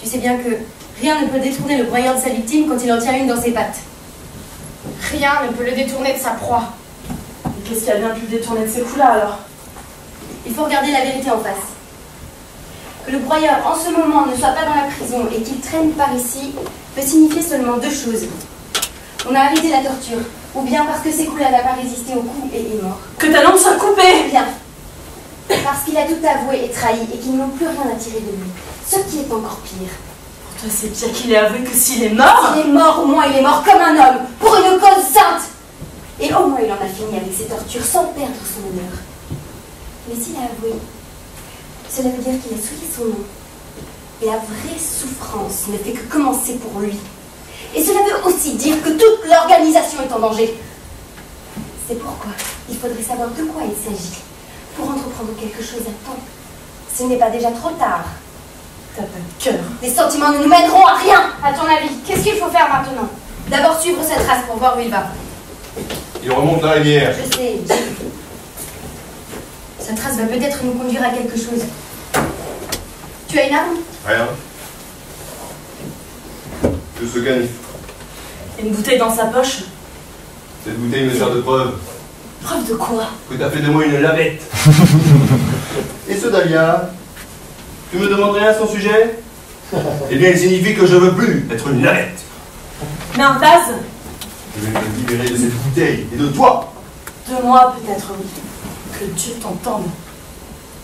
Speaker 5: Tu sais bien que rien ne peut détourner le broyeur de sa victime quand il en tient une dans ses pattes.
Speaker 3: Rien ne peut le détourner de sa proie.
Speaker 8: Et qu'est-ce qui a bien pu le détourner de Sékoula alors?
Speaker 5: Il faut regarder la vérité en face. Que le broyeur en ce moment ne soit pas dans la prison et qu'il traîne par ici peut signifier seulement deux choses. On a arrêté la torture, ou bien parce que Sékoula n'a pas résisté au coup et est mort.
Speaker 8: Que ta langue soit coupée!
Speaker 5: Bien. Parce qu'il a tout avoué et trahi et qu'ils n'ont plus rien à tirer de lui. Ce qui est encore pire.
Speaker 8: Pour toi, c'est pire qu'il ait avoué que s'il est mort!
Speaker 5: S'il est mort, au moins il est mort comme un homme, pour une cause sainte. Et au moins il en a fini avec ses tortures sans perdre son honneur. Mais s'il a avoué, cela veut dire qu'il a souillé son nom. Et la vraie souffrance ne fait que commencer pour lui. Et cela veut aussi dire que toute l'organisation est en danger. C'est pourquoi il faudrait savoir de quoi il s'agit pour entreprendre quelque chose à temps. Ce n'est pas déjà trop tard.
Speaker 8: T'as pas de cœur.
Speaker 5: Les sentiments ne nous mèneront à rien. À ton avis, qu'est-ce qu'il faut faire maintenant? D'abord suivre cette trace pour voir où il va.
Speaker 10: Il remonte la rivière.
Speaker 5: Je sais, Jim. Cette trace va peut-être nous conduire à quelque chose. Tu as une arme?
Speaker 10: Rien. Juste ce canif.
Speaker 1: Et une bouteille dans sa poche.
Speaker 10: Cette bouteille me sert de preuve.
Speaker 1: Preuve de quoi?
Speaker 10: Que t'as fait de moi une lavette. Et ce Dahlia? Tu me demandes rien à son sujet? Eh bien, il signifie que je veux plus être une lavette.
Speaker 1: Mais un vase?
Speaker 10: Je vais me libérer de cette bouteille et de toi.
Speaker 1: De moi peut-être, oui. Que Dieu t'entende.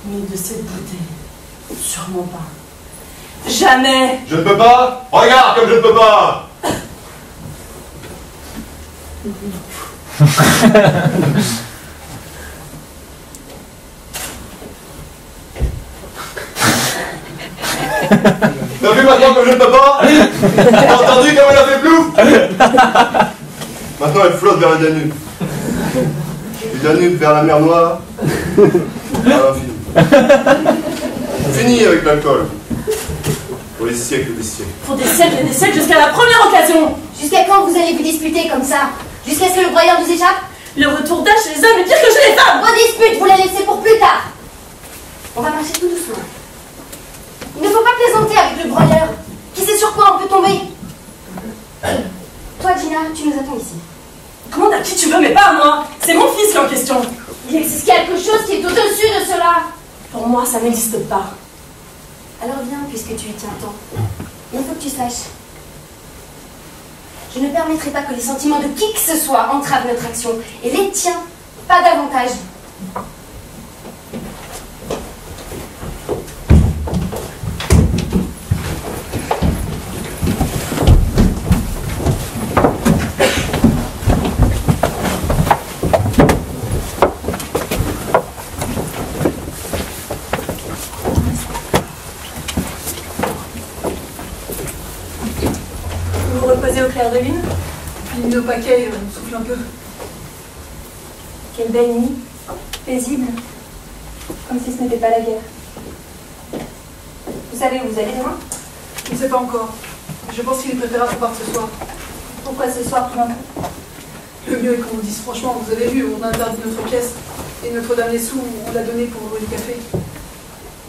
Speaker 1: Mais de cette bouteille, sûrement pas. Jamais!
Speaker 10: Je ne peux pas? Regarde comme je ne peux pas. T'as vu maintenant que je ne peux pas? T'as entendu comme elle a fait plouf? Maintenant elle flotte vers le Danube. Du Danube vers la mer Noire. À l'infini. Fini avec l'alcool. Pour les siècles des siècles.
Speaker 1: Pour des siècles et des siècles jusqu'à la première occasion!
Speaker 5: Jusqu'à quand vous allez vous disputer comme ça? Jusqu'à ce que le broyeur nous échappe?
Speaker 1: Le retour d'âge chez les hommes est pire que chez les femmes!
Speaker 5: Vos disputes, vous les laissez pour plus tard. On va marcher tout doucement. Il ne faut pas plaisanter avec le broyeur. Qui sait sur quoi on peut tomber? Toi, Gina, tu nous attends ici.
Speaker 1: Commande à qui tu veux, mais pas à moi! C'est mon fils qui est en question!
Speaker 5: Il existe quelque chose qui est au-dessus de cela.
Speaker 1: Pour moi, ça n'existe pas.
Speaker 5: Alors viens, puisque tu y tiens tant. Il faut que tu saches. Je ne permettrai pas que les sentiments de qui que ce soit entravent notre action. Et les tiens, pas davantage.
Speaker 8: Vous vous reposez au clair de lune, puis nos paquets soufflent un peu.
Speaker 5: Quelle belle nuit, paisible, comme si ce n'était pas la guerre. Vous savez où vous allez demain?
Speaker 8: Je ne sais pas encore. Je pense qu'il est préférable qu'on parte ce soir.
Speaker 5: Pourquoi ce soir tout d'un coup?
Speaker 8: Le mieux est qu'on vous dise franchement, vous avez vu, on a interdit notre pièce. Et Notre-Dame des Sous, on l'a donné pour ouvrir du café.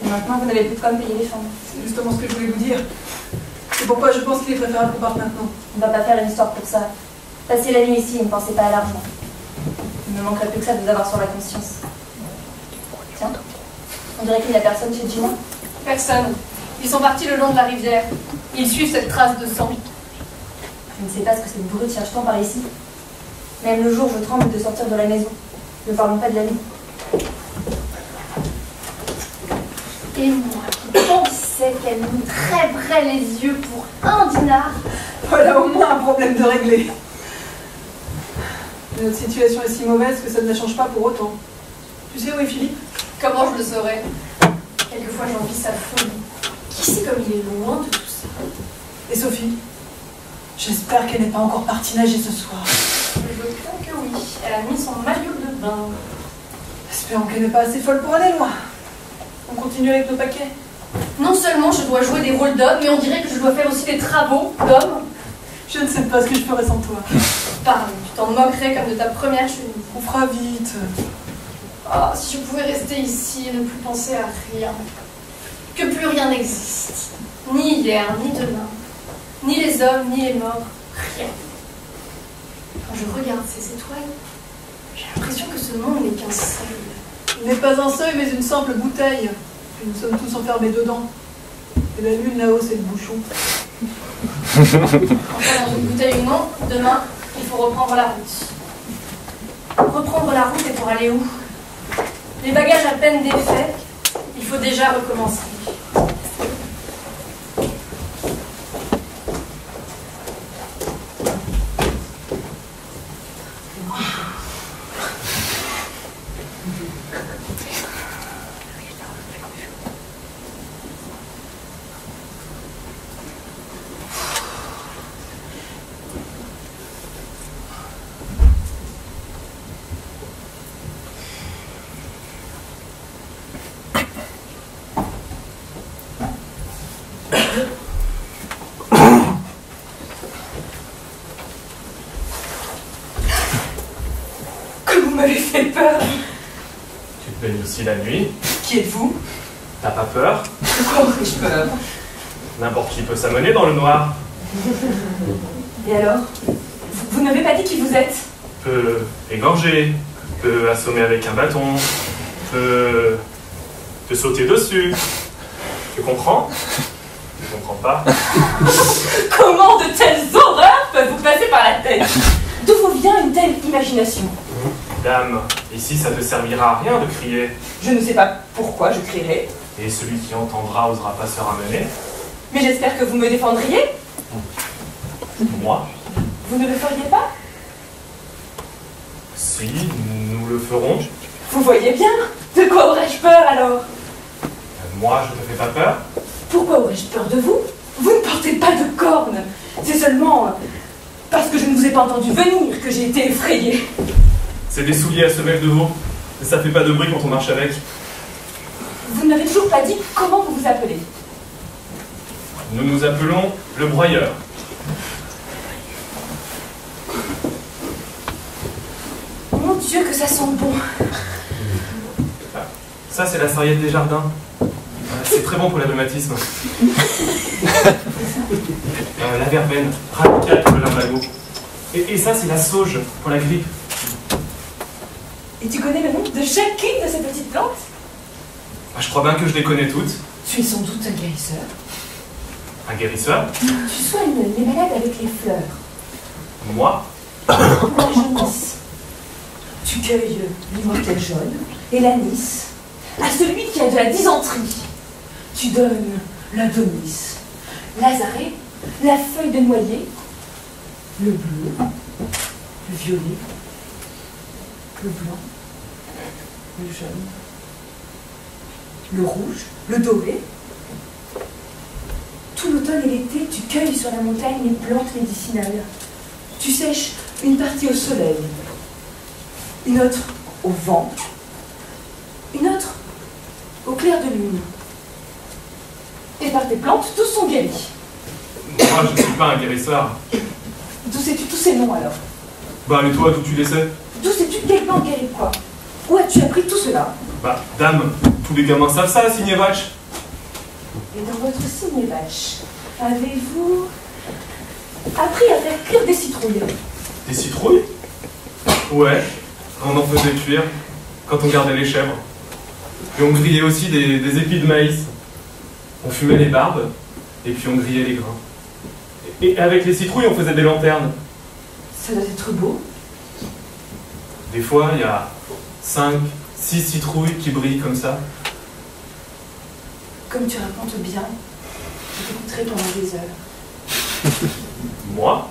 Speaker 5: Et maintenant, vous n'avez plus de quoi me payer les chambres.
Speaker 8: C'est justement ce que je voulais vous dire. C'est pourquoi je pense qu'il est préférable qu'on parte maintenant.
Speaker 5: On ne va pas faire une histoire pour ça. Passez la nuit ici et ne pensez pas à l'argent. Il ne me manquerait plus que ça de vous avoir sur la conscience. Tiens, on dirait qu'il n'y a personne chez Gina.
Speaker 3: Personne. Ils sont partis le long de la rivière. Ils suivent cette trace de sang.
Speaker 5: Je ne sais pas ce que cette brute cherche tant par ici. Même le jour, je tremble de sortir de la maison. Ne parlons pas de la nuit. Et moi qui pensais qu'elle nous crèverait les yeux pour 1 dinar.
Speaker 8: Voilà au moins un problème de régler. Mais notre situation est si mauvaise que ça ne la change pas pour autant. Tu sais où est Philippe?
Speaker 3: Comment je le saurais? Quelquefois j'envie sa folie. Qui sait comme il est loin de tout ça?
Speaker 8: Et Sophie? J'espère qu'elle n'est pas encore partie nager ce soir.
Speaker 3: Je crois que oui. Elle a mis son maillot de bain.
Speaker 8: Espérons qu'elle n'est pas assez folle pour aller loin. On continue avec nos paquets.
Speaker 3: Non seulement je dois jouer des rôles d'homme, mais on dirait que je dois faire aussi des travaux d'homme.
Speaker 8: Je ne sais pas ce que je ferais sans toi.
Speaker 3: Pardon, tu t'en moquerais comme de ta première chemise.
Speaker 8: On fera vite.
Speaker 3: Oh, si je pouvais rester ici et ne plus penser à rien. Que plus rien n'existe. Ni hier, ni demain. Ni les hommes, ni les morts. Rien. Quand je regarde ces étoiles, j'ai l'impression que ce monde n'est qu'un seuil.
Speaker 8: Il n'est pas un seuil, mais une simple bouteille. Et nous sommes tous enfermés dedans. Et la lune là-haut, c'est le bouchon.
Speaker 3: Enfin, dans une bouteille ou non, demain, il faut reprendre la route. Reprendre la route et pour aller où? Les bagages à peine défaits, il faut déjà recommencer.
Speaker 9: Venu aussi la nuit.
Speaker 1: Qui êtes-vous?
Speaker 9: T'as pas peur?
Speaker 1: Pourquoi aurais-je peur?
Speaker 9: N'importe qui peut s'amener dans le noir.
Speaker 1: Et alors? Vous n'avez pas dit qui vous êtes?
Speaker 9: Peut égorger, peut assommer avec un bâton, peut te sauter dessus. Tu comprends? Tu comprends pas?
Speaker 1: Comment de telles horreurs peuvent vous passer par la tête? D'où vous vient une telle imagination?
Speaker 9: Dame, ici ça ne te servira à rien de crier.
Speaker 1: Je ne sais pas pourquoi je crierai.
Speaker 9: Et celui qui entendra osera pas se ramener.
Speaker 1: Mais j'espère que vous me défendriez.
Speaker 9: Moi?
Speaker 1: Vous ne le feriez pas?
Speaker 9: Si, nous le ferons.
Speaker 1: Vous voyez bien. De quoi aurais-je peur alors?
Speaker 9: Moi, je ne te fais pas peur.
Speaker 1: Pourquoi aurais-je peur de vous? Vous ne portez pas de cornes. C'est seulement parce que je ne vous ai pas entendu venir que j'ai été effrayée.
Speaker 9: C'est des souliers à semelle de veau. Mais ça fait pas de bruit quand on marche avec.
Speaker 1: Vous ne m'avez toujours pas dit comment vous vous appelez.
Speaker 9: Nous nous appelons le broyeur.
Speaker 1: Mon Dieu, que ça sent bon.
Speaker 9: Ça, c'est la sarriette des jardins. C'est très bon pour le rhumatisme. La verveine, radicale pour le lumbago. Et ça, c'est la sauge pour la grippe.
Speaker 1: Et tu connais le nom de chacune de ces petites plantes?
Speaker 9: Je crois bien que je les connais toutes.
Speaker 1: Tu es sans doute un guérisseur.
Speaker 9: Un guérisseur?
Speaker 1: Tu soignes les malades avec les fleurs.
Speaker 9: Moi?
Speaker 1: La jaunisse. Tu cueilles l'immortel jaune et l'anis. À celui qui a de la dysenterie, tu donnes l'adonis, l'azaré, la feuille de noyer, le bleu, le violet, le blanc, le jaune, le rouge, le doré. Tout l'automne et l'été, tu cueilles sur la montagne les plantes médicinales. Tu sèches une partie au soleil, une autre au vent, une autre au clair de lune. Et par tes plantes, tous sont guéris.
Speaker 9: Moi, je ne suis pas un guérisseur.
Speaker 1: D'où sais-tu tous ces noms alors?
Speaker 9: Bah, et toi, d'où tu les sais?
Speaker 1: D'où sais-tu quel plan guérit quoi? Où as-tu appris tout cela?
Speaker 9: Bah, dame, tous les gamins savent ça, signer vache.
Speaker 1: Et dans votre signe vache, avez-vous appris à faire cuire des citrouilles?
Speaker 9: Des citrouilles? Ouais, on en faisait cuire quand on gardait les chèvres. Et on grillait aussi des épis de maïs. On fumait les barbes, et puis on grillait les grains. Et avec les citrouilles, on faisait des lanternes.
Speaker 1: Ça doit être beau.
Speaker 9: Des fois, il y a 5, 6 citrouilles qui brillent comme ça.
Speaker 1: Comme tu racontes bien, je t'écouterai pendant des heures.
Speaker 9: Moi?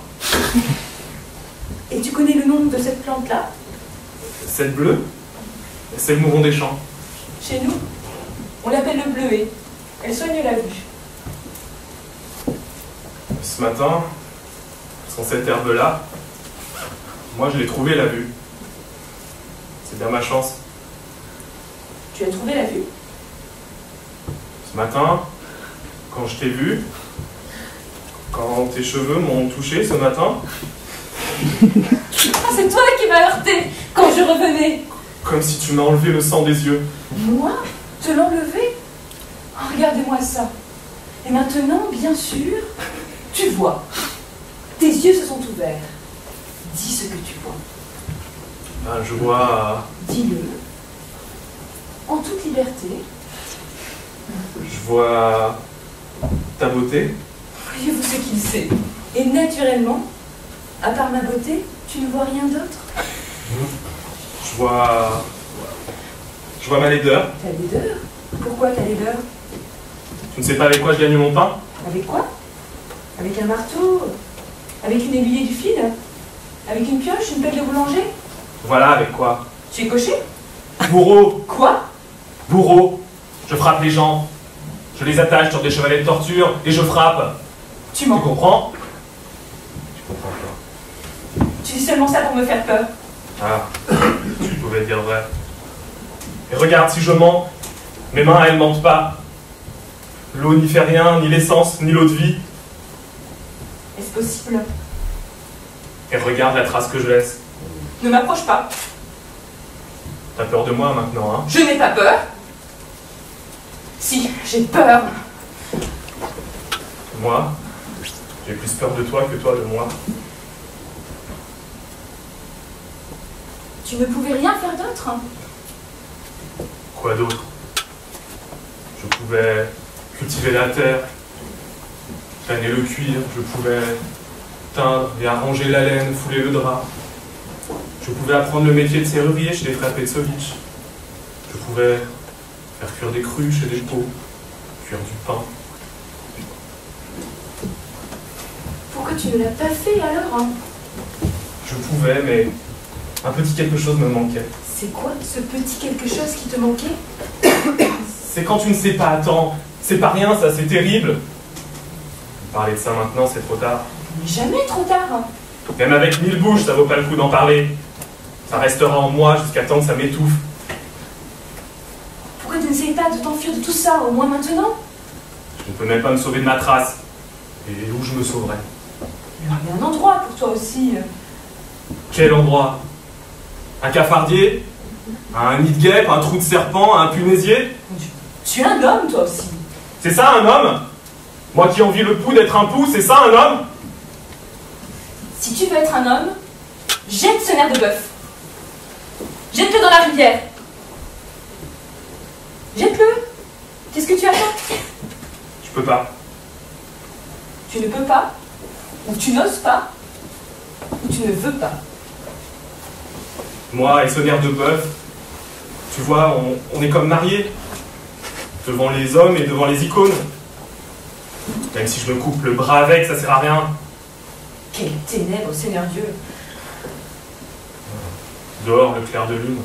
Speaker 1: Et tu connais le nom de cette plante-là?
Speaker 9: Cette bleue, c'est le mouron des champs.
Speaker 1: Chez nous, on l'appelle le bleuet. Elle soigne la vue.
Speaker 9: Ce matin, sans cette herbe-là, moi je l'ai trouvée la vue. C'est bien ma chance.
Speaker 1: Tu as trouvé la vue?
Speaker 9: Ce matin, quand je t'ai vu, quand tes cheveux m'ont touché ce matin,
Speaker 1: Ah, c'est toi qui m'as heurté quand je revenais.
Speaker 9: comme si tu m'as enlevé le sang des yeux.
Speaker 1: Moi? Te l'enlever? Oh, regardez-moi ça. Et maintenant, bien sûr, tu vois. Tes yeux se sont ouverts. Dis ce que tu vois.
Speaker 9: Ben, je vois...
Speaker 1: Dis-le. En toute liberté.
Speaker 9: Je vois... ta beauté.
Speaker 1: Voyez-vous ce qu'il sait. Et naturellement, à part ma beauté, tu ne vois rien d'autre?
Speaker 9: Je vois... je vois ma laideur.
Speaker 1: Ta laideur? Pourquoi ta laideur?
Speaker 9: Tu ne sais pas avec quoi je gagne mon pain?
Speaker 1: Avec quoi? Avec un marteau? Avec une aiguille du fil? Avec une pioche? Une pelle de boulanger?
Speaker 9: Voilà avec quoi.
Speaker 1: Tu es cocher?
Speaker 9: Bourreau.
Speaker 1: Quoi?
Speaker 9: Bourreau. Je frappe les gens. Je les attache sur des chevalets de torture et je frappe.
Speaker 1: Tu
Speaker 9: Tu
Speaker 1: mens.
Speaker 9: comprends? Tu comprends pas.
Speaker 1: Tu dis seulement ça pour me faire peur.
Speaker 9: Ah, tu pouvais dire vrai. Et regarde, si je mens, mes mains, elles mentent pas. L'eau n'y fait rien, ni l'essence, ni l'eau de vie.
Speaker 1: Est-ce possible?
Speaker 9: Et regarde la trace que je laisse.
Speaker 1: Ne m'approche pas.
Speaker 9: T'as peur de moi maintenant, hein?
Speaker 1: Je n'ai pas peur. Si, j'ai peur.
Speaker 9: Moi, j'ai plus peur de toi que toi de moi.
Speaker 3: Tu ne pouvais rien faire d'autre?
Speaker 9: Quoi d'autre? Je pouvais cultiver la terre, planer le cuir, je pouvais teindre et arranger la laine, fouler le drap. Je pouvais apprendre le métier de serrurier chez les frères Petsovitch. Je pouvais faire cuire des cruches et des pots, cuire du pain.
Speaker 3: Pourquoi tu ne l'as pas fait alors, hein?
Speaker 9: Je pouvais, mais un petit quelque chose me manquait.
Speaker 3: C'est quoi ce petit quelque chose qui te manquait?
Speaker 9: C'est quand tu ne sais pas, attends. C'est pas rien, ça, c'est terrible. Parler de ça maintenant, c'est trop tard.
Speaker 3: Mais jamais trop tard.
Speaker 9: Même avec 1000 bouches, ça vaut pas le coup d'en parler. Ça restera en moi jusqu'à temps que ça m'étouffe.
Speaker 3: Pourquoi tu n'essayes pas de t'enfuir de tout ça, au moins maintenant?
Speaker 9: Je ne peux même pas me sauver de ma trace. Et où je me sauverai?
Speaker 3: Il y a un endroit pour toi aussi.
Speaker 9: Quel endroit? Un cafardier? Un nid de guêpe? Un trou de serpent? Un punaisier?
Speaker 1: Tu es un homme, toi aussi.
Speaker 9: C'est ça un homme? Moi qui envie le pouls d'être un pouls, c'est ça un homme?
Speaker 1: Si tu veux être un homme, jette ce nerf de bœuf. Jette-le dans la rivière. Jette-le. Qu'est-ce que tu attends?
Speaker 9: Je peux pas.
Speaker 1: Tu ne peux pas, ou tu n'oses pas, ou tu ne veux pas.
Speaker 9: Moi et ce nerf de bœuf, tu vois, on est comme mariés. Devant les hommes et devant les icônes. Même si je me coupe le bras avec, ça sert à rien.
Speaker 1: Quelles ténèbres, Seigneur Dieu!
Speaker 9: Dehors, le clair de lune.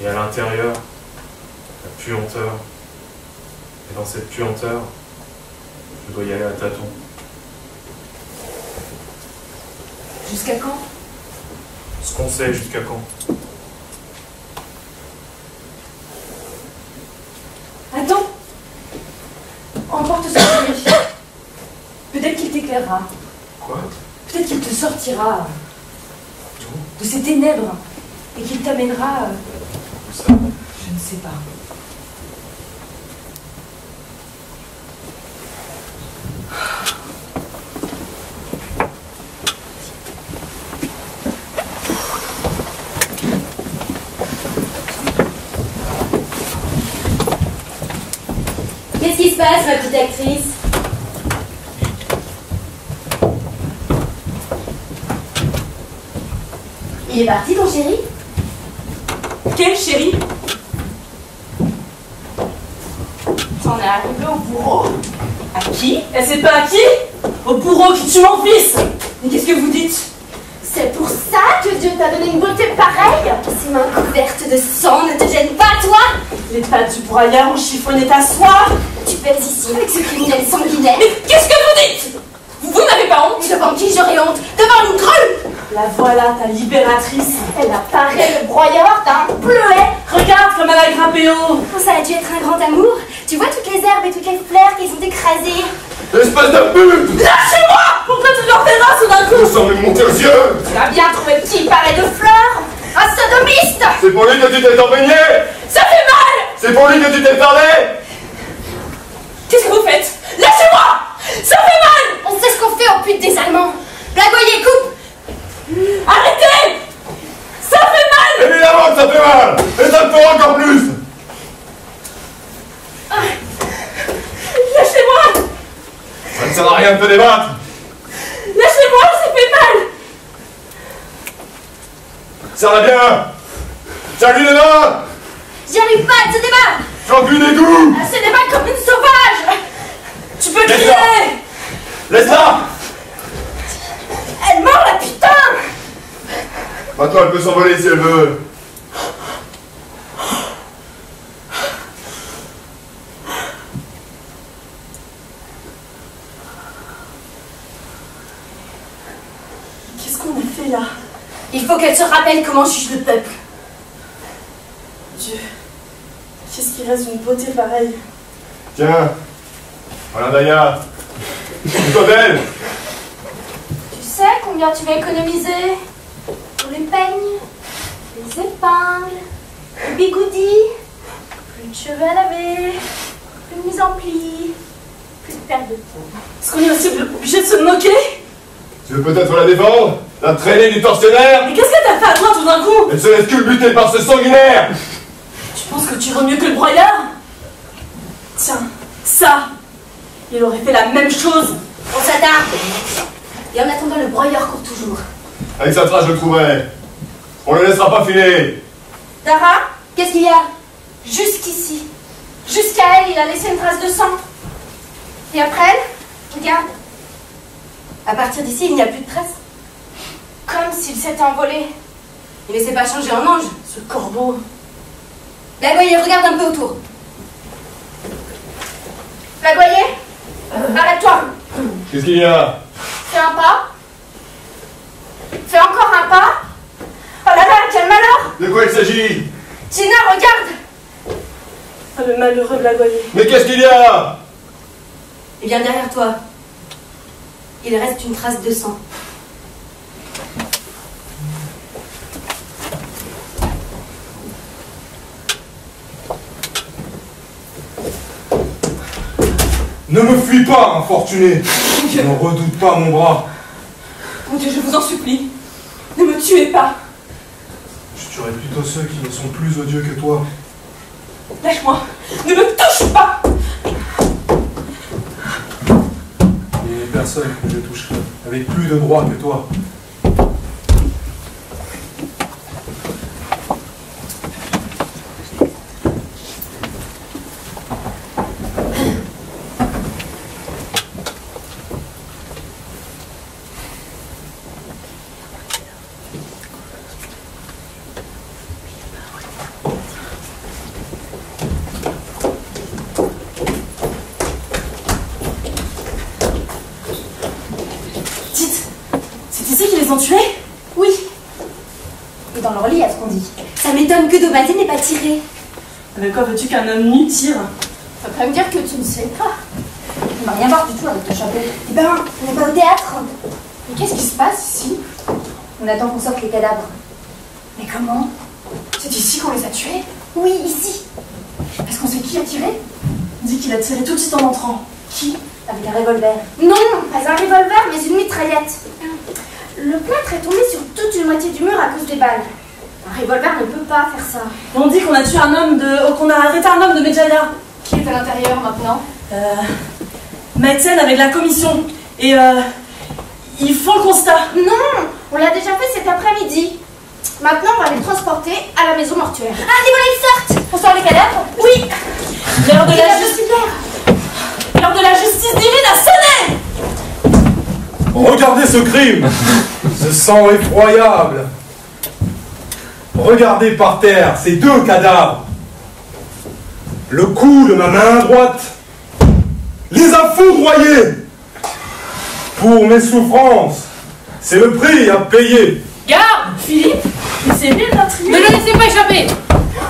Speaker 9: Et à l'intérieur, la puanteur. Et dans cette puanteur, je dois y aller à tâtons.
Speaker 3: Jusqu'à quand?
Speaker 9: Ce qu'on sait, jusqu'à quand?
Speaker 3: Attends! Emporte ce bruit. Peut-être qu'il t'éclairera.
Speaker 9: Quoi?
Speaker 3: Peut-être qu'il te sortira de ces ténèbres et qu'il t'amènera.
Speaker 9: Où ça?
Speaker 3: Je ne sais pas.
Speaker 5: Qu'est-ce qui se passe, ma petite actrice? Il est parti, ton chéri?
Speaker 1: Quel chéri? T'en es arrivé au bourreau? À qui?
Speaker 2: Elle sait pas à qui? Au bourreau qui tue mon fils!
Speaker 1: Mais qu'est-ce que vous dites?
Speaker 5: C'est pour ça que Dieu t'a donné une beauté pareille? Ces mains couvertes de sang ne te gênent pas, toi?
Speaker 2: Les pattes du broyeur ont chiffonné ta soie!
Speaker 5: Tu pèses ici avec ce criminel sanguinaire.
Speaker 1: Mais qu'est-ce que vous dites? Vous n'avez pas honte?
Speaker 5: Devant qui j'aurais honte? Devant une grue!
Speaker 2: La voilà, ta libératrice!
Speaker 5: Elle apparaît, le broyeur d'un bleuet!
Speaker 2: Regarde comme elle a grimpé haut!
Speaker 5: Ça a dû être un grand amour. Tu vois toutes les herbes et toutes les fleurs qui sont écrasées?
Speaker 10: Espèce de pute!
Speaker 2: Lâchez-moi! Pourquoi tu leur terrasses d'un coup?
Speaker 10: Vous semblez me monter aux yeux!
Speaker 5: Tu as bien trouvé qui parlait de fleurs? Un sodomiste!
Speaker 10: C'est pour lui que tu t'es empeigné!
Speaker 1: Ça fait mal!
Speaker 10: C'est pour lui que tu t'es parlé!
Speaker 1: Qu'est-ce que vous faites? Lâchez-moi! Ça fait mal!
Speaker 5: On sait ce qu'on fait aux putes des Allemands. Blagoyer, coupe!
Speaker 1: Arrêtez! Ça fait mal!
Speaker 10: Évidemment que ça fait mal! Et ça me fera encore plus!
Speaker 1: Lâchez-moi!
Speaker 10: Ça ne sert à rien de te débattre!
Speaker 1: Lâchez-moi, ça fait mal!
Speaker 10: Serre-la bien! Tiens-lui les mains!
Speaker 5: J'y arrive pas à te débattre!
Speaker 10: J'encuis des goûts!
Speaker 5: Ah, ce n'est pas comme une sauvage!
Speaker 1: Tu peux
Speaker 10: Laisse-la!
Speaker 1: crier!
Speaker 10: Laisse-la!
Speaker 5: Elle mord la putain!
Speaker 10: Maintenant elle peut s'envoler si elle veut.
Speaker 2: Qu'est-ce qu'on a fait là?
Speaker 5: Il faut qu'elle se rappelle comment juge le peuple.
Speaker 2: Dieu, qu'est-ce qui reste d'une beauté pareille?
Speaker 10: Tiens, voilà Daya. Toi belle!
Speaker 5: Tu sais combien tu vas économiser? Pour les peignes, les les épingles, le bigoudi, plus de cheveux à laver, plus de mise en pli, plus de perte de peau.
Speaker 8: Est-ce qu'on est aussi obligé de se moquer?
Speaker 10: Tu veux peut-être la défendre? La traînée du tortionnaire?
Speaker 8: Mais qu'est-ce que t'as fait à toi tout d'un coup?
Speaker 10: Elle se laisse culbuter par ce sanguinaire!
Speaker 8: Tu penses que tu iras mieux que le broyeur? Tiens, ça, il aurait fait la même chose.
Speaker 5: On s'attarde. Et en attendant, le broyeur court toujours.
Speaker 10: Avec sa trace, je le trouverai. On ne le laissera pas filer.
Speaker 5: Dara, qu'est-ce qu'il y a? Jusqu'ici. Jusqu'à elle, il a laissé une trace de sang. Et après elle, regarde. À partir d'ici, il n'y a plus de trace. Comme s'il s'était envolé. Il ne s'est pas changé en ange, ce corbeau. Lagoyer, regarde un peu autour. Lagoyer, arrête-toi.
Speaker 10: Qu'est-ce qu'il y a?
Speaker 5: Fais un pas. Fais encore un pas. Oh là là, quel malheur!
Speaker 10: De quoi il s'agit?
Speaker 5: Tina, regarde!
Speaker 8: Ah, le malheureux Blagoyer.
Speaker 10: Mais qu'est-ce qu'il y a?
Speaker 5: Eh bien, derrière toi, il reste une trace de sang.
Speaker 4: Ne me fuis pas, infortuné. Ne redoute pas mon bras.
Speaker 1: Mon Dieu, je vous en supplie. Ne me tuez pas.
Speaker 4: Je tuerai plutôt ceux qui ne sont plus odieux que toi.
Speaker 1: Lâche-moi. Ne me touche pas.
Speaker 4: Il n'y a personne que je toucherai, avec plus de droits que toi.
Speaker 8: Tués?
Speaker 5: Oui. Et dans leur lit, à ce qu'on dit. Ça m'étonne que Dobazine n'ait pas tiré.
Speaker 8: Avec quoi veux-tu qu'un homme nu tire?
Speaker 5: Ça peut me dire que tu ne sais pas. On n'a rien voir du tout avec ton chapeau. Eh ben, on n'est pas au théâtre. Mais qu'est-ce qui se passe ici? On attend qu'on sorte les cadavres. Mais comment?
Speaker 3: C'est ici qu'on les a tués?
Speaker 5: Oui, ici.
Speaker 3: Est-ce qu'on sait qui a tiré?
Speaker 8: Dit qu'il a tiré tout de suite en entrant.
Speaker 5: Qui? Avec un revolver. Non, pas un revolver, mais une mitraillette. Le plâtre est tombé sur toute une moitié du mur à cause des balles. Un revolver ne peut pas faire ça.
Speaker 8: Et on dit qu'on a tué un homme de... qu'on a arrêté un homme de Medjaya.
Speaker 3: Qui est à l'intérieur maintenant?
Speaker 8: Maïtsen avec la commission. Et ils font le constat.
Speaker 5: Non, on l'a déjà fait cet après-midi. Maintenant, on va les transporter à la maison mortuaire. Ah, les voilà, ils sortent. On sort les cadavres? Oui.
Speaker 8: L'heure de la
Speaker 5: L'heure
Speaker 8: de la justice divine a sonné.
Speaker 4: Regardez ce crime, ce sang effroyable. Regardez par terre ces deux cadavres. Le coup de ma main droite les a foudroyés. Pour mes souffrances, c'est le prix à payer.
Speaker 3: Garde, Philippe.
Speaker 8: Mais c'est bien meurtrier.
Speaker 3: Ne le laissez pas échapper.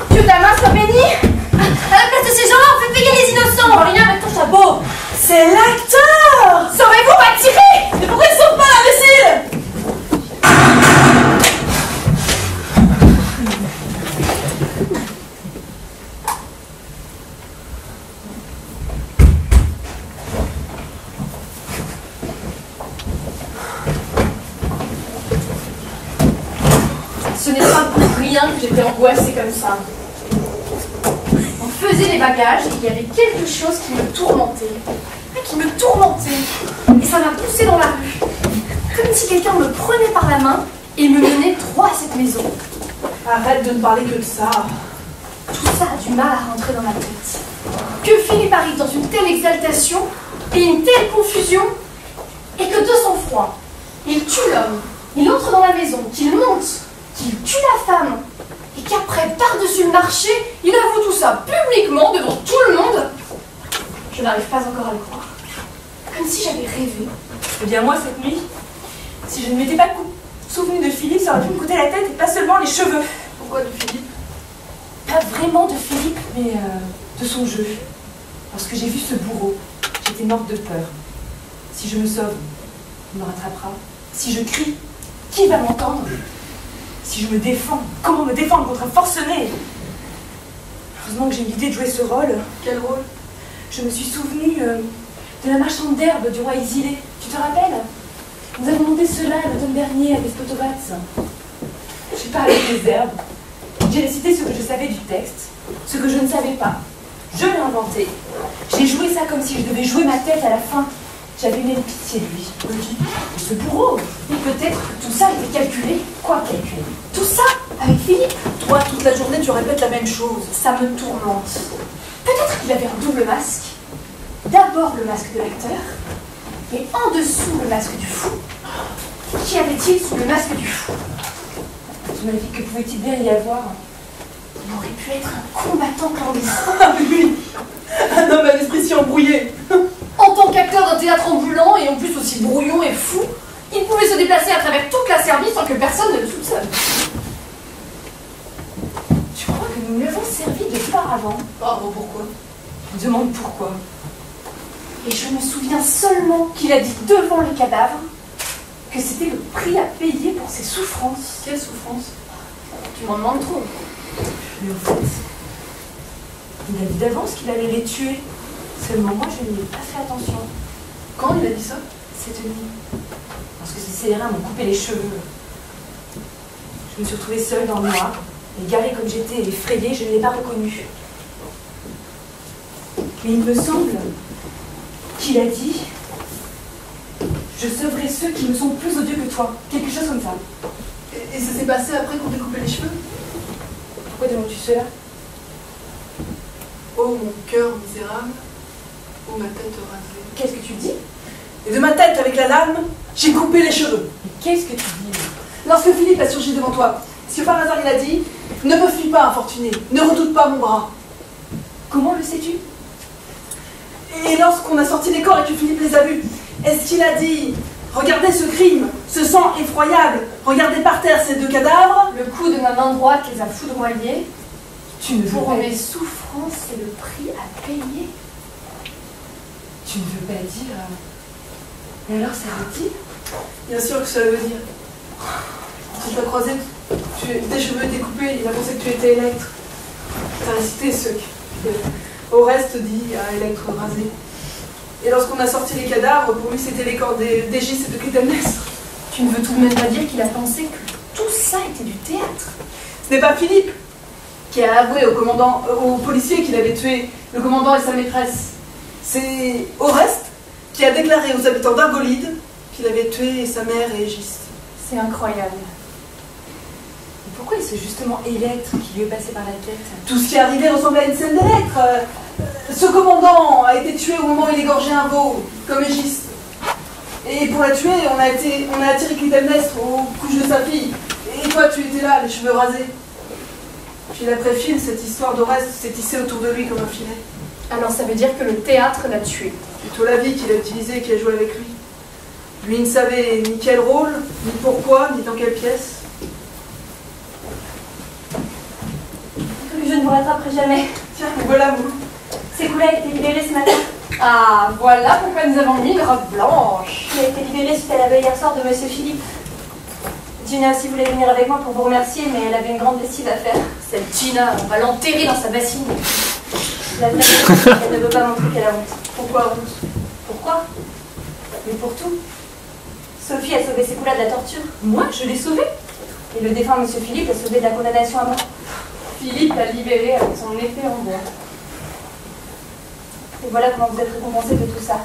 Speaker 5: Que ta main soit bénie. À la place de ces gens-là, on fait payer les innocents. Rien avec ton chapeau.
Speaker 8: C'est l'acteur.
Speaker 5: Saurez-vous pas tirer?
Speaker 8: Mais pourquoi ils sautent pas, l'imbécile?
Speaker 3: Ce n'est pas pour rien que j'étais angoissée comme ça. On faisait les bagages et il y avait quelque chose qui me tourmentait. Et ça m'a poussée dans la rue. Comme si quelqu'un me prenait par la main et me menait droit à cette maison.
Speaker 8: Arrête de ne parler que de ça.
Speaker 3: Tout ça a du mal à rentrer dans ma tête. Que Philippe arrive dans une telle exaltation et une telle confusion, et que de son froid, il tue l'homme, il entre dans la maison, qu'il monte, qu'il tue la femme, et qu'après, par-dessus le marché, il avoue tout ça publiquement devant tout le monde. Je n'arrive pas encore à le croire. Comme si j'avais rêvé.
Speaker 1: Eh bien moi, cette nuit, si je ne m'étais pas souvenu de Philippe, ça aurait pu me coûter la tête et pas seulement les cheveux.
Speaker 3: Pourquoi de Philippe?
Speaker 1: Pas vraiment de Philippe, mais de son jeu. Lorsque j'ai vu ce bourreau, j'étais morte de peur. Si je me sauve, il me rattrapera. Si je crie, qui va m'entendre? Si je me défends, comment me défendre contre un forcené? Heureusement que j'ai eu l'idée de jouer ce rôle.
Speaker 8: Quel rôle?
Speaker 1: Je me suis souvenue de la marchande d'herbe du roi exilé. Tu te rappelles? Nous avons monté cela l'automne dernier à Despotovats. J'ai parlé des herbes. J'ai récité ce que je savais du texte, ce que je ne savais pas. Je l'ai inventé. J'ai joué ça comme si je devais jouer ma tête à la fin. J'avais même pitié de lui. De ce bourreau. Et peut-être que tout ça était calculé. Quoi calculé? Tout ça avec Philippe.
Speaker 8: Toi, toute la journée, tu répètes la même chose.
Speaker 1: Ça me tourmente. Peut-être qu'il avait un double masque. D'abord le masque de l'acteur, et en dessous le masque du fou. Qu'y avait-il sous le masque du fou? Je me dis, que pouvait-il bien y avoir? Il aurait pu être un combattant clandestin.
Speaker 8: Ah oui, un homme à l'esprit si embrouillé.
Speaker 3: En tant qu'acteur d'un théâtre ambulant et en plus aussi brouillon et fou, il pouvait se déplacer à travers toute la Serbie sans que personne ne le soupçonne.
Speaker 1: Je crois que nous lui avons servi de paravent.
Speaker 8: Bravo, pourquoi?
Speaker 1: Je me demande pourquoi.
Speaker 3: Et je me souviens seulement qu'il a dit devant les cadavres que c'était le prix à payer pour ses souffrances.
Speaker 8: Quelle souffrance?
Speaker 3: Tu m'en demandes trop.
Speaker 1: Mais au fait, il a dit d'avance qu'il allait les tuer. Seulement moi, je n'y ai pas fait attention.
Speaker 8: Quand il a dit ça?
Speaker 1: Cette nuit. Parce que ces scélérats m'ont coupé les cheveux. Je me suis retrouvée seule dans le noir. Égarée comme j'étais et effrayée, je ne l'ai pas reconnu. Mais il me semble qu'il a dit « Je sauverai ceux qui me sont plus odieux que toi ». Quelque chose comme ça.
Speaker 8: Et ça s'est passé après qu'on t'ait coupé les cheveux?
Speaker 1: Pourquoi demandes-tu cela?
Speaker 8: Oh mon cœur misérable, oh ma tête rasée.
Speaker 1: Qu'est-ce que tu dis?
Speaker 8: Et de ma tête avec la lame, j'ai coupé les cheveux.
Speaker 1: Mais qu'est-ce que tu dis?
Speaker 8: Lorsque Philippe a surgi devant toi, si par hasard il a dit « Ne me fuis pas, infortuné, ne redoute pas mon bras ».
Speaker 1: Comment le sais-tu?
Speaker 8: Et lorsqu'on a sorti les corps et que Philippe les a vus, est-ce qu'il a dit « Regardez ce crime, ce sang effroyable, regardez par terre ces deux cadavres ».
Speaker 3: Le coup de ma main droite les a foudroyés.
Speaker 1: Tu ne veux
Speaker 3: Pour
Speaker 1: pas
Speaker 3: mes souffrances, c'est le prix à payer.
Speaker 1: Tu ne veux pas dire... Et alors ça veut dire?
Speaker 8: Bien sûr que cela veut dire. Tu t'as croisé, tes cheveux étaient coupés, il a pensé que tu étais Électre. T'as récité ce que Oreste dit à Électre rasé. Et lorsqu'on a sorti les cadavres, pour lui c'était les corps d'Égis et de Clytemnestre.
Speaker 3: Tu ne veux tout de même pas dire qu'il a pensé que tout ça était du théâtre?
Speaker 8: Ce n'est pas Philippe qui a avoué au policier qu'il avait tué le commandant et sa maîtresse. C'est Oreste qui a déclaré aux habitants d'Argolide qu'il avait tué sa mère et Égis.
Speaker 3: C'est incroyable.
Speaker 1: Mais pourquoi est-ce justement Électre qui lui est passé par la tête?
Speaker 8: Tout ce qui est arrivé ressemblait à une scène d'Électre. Ce commandant a été tué au moment où il égorgeait un veau, comme Égis. Et pour la tuer, on a attiré Clytemnestre aux couches de sa fille. Et toi, tu étais là, les cheveux rasés. Fil après fil, cette histoire d'Oreste s'est tissée autour de lui comme un filet.
Speaker 3: Alors ça veut dire que le théâtre l'a tué.
Speaker 8: Plutôt la vie qu'il a utilisée, qui a joué avec lui. Lui ne savait ni quel rôle, ni pourquoi, ni dans quelle pièce.
Speaker 5: Je ne vous rattraperai jamais.
Speaker 8: Tiens, voilà vous.
Speaker 5: Sékoula a été libérée ce matin.
Speaker 3: Ah, voilà pourquoi nous avons mis une robe blanche.
Speaker 5: Il a été libérée suite à la veille hier soir de Monsieur Philippe. Gina aussi voulait venir avec moi pour vous remercier, mais elle avait une grande lessive à faire.
Speaker 3: Cette Gina, on va l'enterrer dans sa bassine.
Speaker 5: La vraie, elle ne veut pas montrer qu'elle a honte.
Speaker 8: Pourquoi honte?
Speaker 5: Pourquoi? Mais pour tout. Sophie a sauvé Sékoula de la torture.
Speaker 1: Moi, je l'ai sauvé?
Speaker 5: Et le défunt Monsieur Philippe l'a sauvé de la condamnation à mort.
Speaker 3: Philippe l'a libérée avec son épée en bois.
Speaker 5: Et voilà comment vous êtes récompensés de tout ça.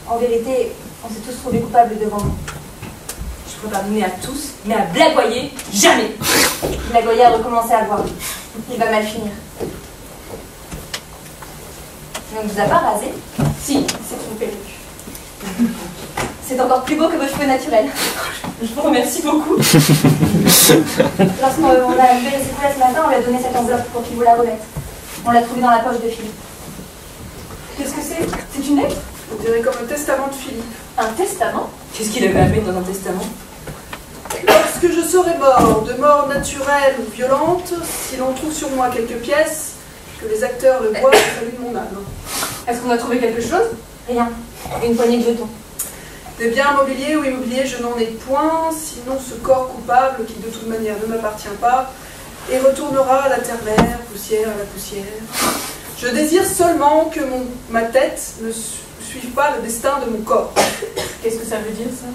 Speaker 5: En vérité, on s'est tous trouvés coupables devant nous.
Speaker 1: Je peux pardonner à tous, mais à blagoyer, jamais!
Speaker 5: Blagoyer a recommencé à le voir. Il va mal finir. Mais on ne vous a pas rasé?
Speaker 3: Si, c'est une perruque.
Speaker 5: C'est encore plus beau que vos cheveux naturels.
Speaker 1: Je vous remercie beaucoup.
Speaker 5: Lorsqu'on a libéré Sékoula ce matin, on lui a donné cette enveloppe pour qu'il vous la remette. On l'a trouvée dans la poche de Philippe.
Speaker 8: Qu'est-ce que c'est?
Speaker 1: C'est une lettre?
Speaker 8: On dirait comme le testament de Philippe.
Speaker 1: Un testament? Qu'est-ce qu'il avait à mettre dans un testament?
Speaker 8: Lorsque je serai mort, de mort naturelle ou violente, si l'on trouve sur moi quelques pièces, que les acteurs le voient, ça salue mon âme.
Speaker 3: Est-ce qu'on a trouvé quelque chose?
Speaker 5: Rien. Une poignée de jetons.
Speaker 8: Des biens mobiliers ou immobiliers, je n'en ai point, sinon ce corps coupable qui de toute manière ne m'appartient pas et retournera à la terre-mère, poussière à la poussière. Je désire seulement que ma tête ne suive pas le destin de mon corps.
Speaker 1: Qu'est-ce que ça veut dire, ça?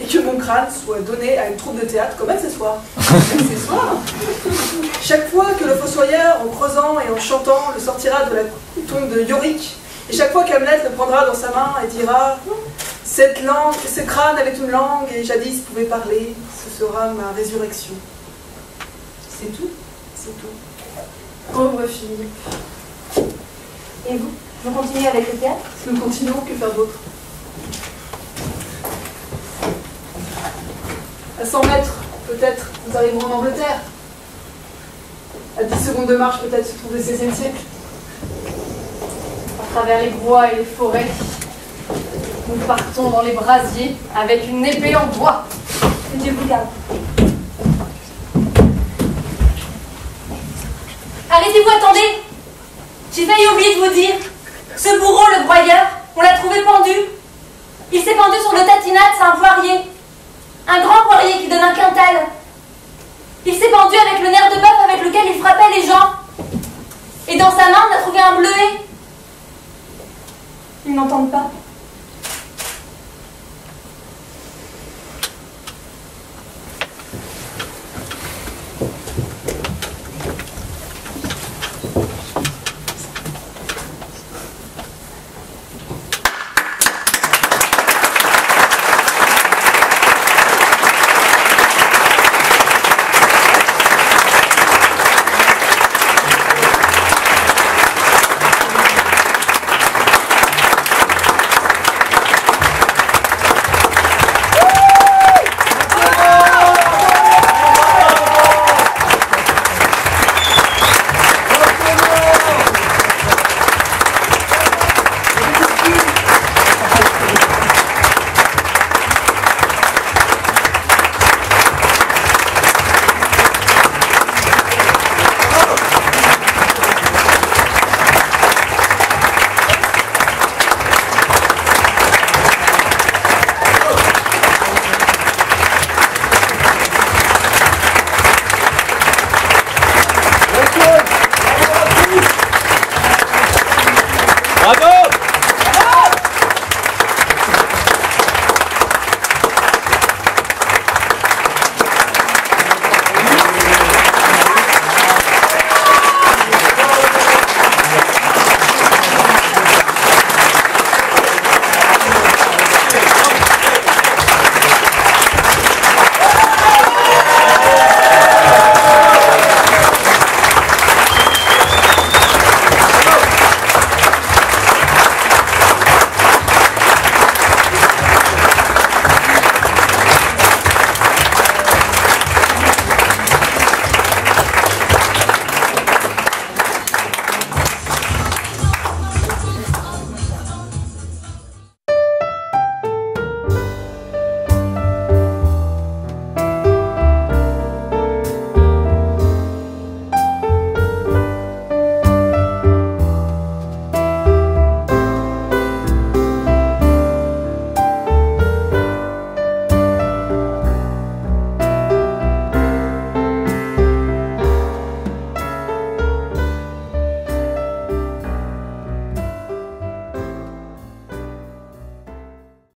Speaker 8: Et que mon crâne soit donné à une troupe de théâtre comme accessoire. Accessoire? Chaque fois que le fossoyeur, en creusant et en chantant, le sortira de la tombe de Yorick, et chaque fois qu'Hamlet le prendra dans sa main et dira « Cette langue, ce crâne avait une langue et jadis pouvait parler, ce sera ma résurrection. » C'est tout? C'est tout.
Speaker 3: Pauvre Philippe. Et vous continuez avec le théâtre?
Speaker 8: Nous continuons, que faire d'autre? À 100 mètres, peut-être, nous arriverons en Angleterre. À 10 secondes de marche, peut-être, se trouve le XVIe siècle.
Speaker 3: À travers les bois et les forêts, nous partons dans les brasiers avec une épée en bois.
Speaker 5: Que Dieu vous garde. Arrêtez-vous, attendez! J'ai failli oublier de vous dire. Ce bourreau, le broyeur, on l'a trouvé pendu. Il s'est pendu sur le tatinat, c'est un poirier. Un grand poirier qui donne un quintal. Il s'est pendu avec le nerf de bœuf avec lequel il frappait les gens. Et dans sa main, on a trouvé un bleuet. Ils n'entendent pas.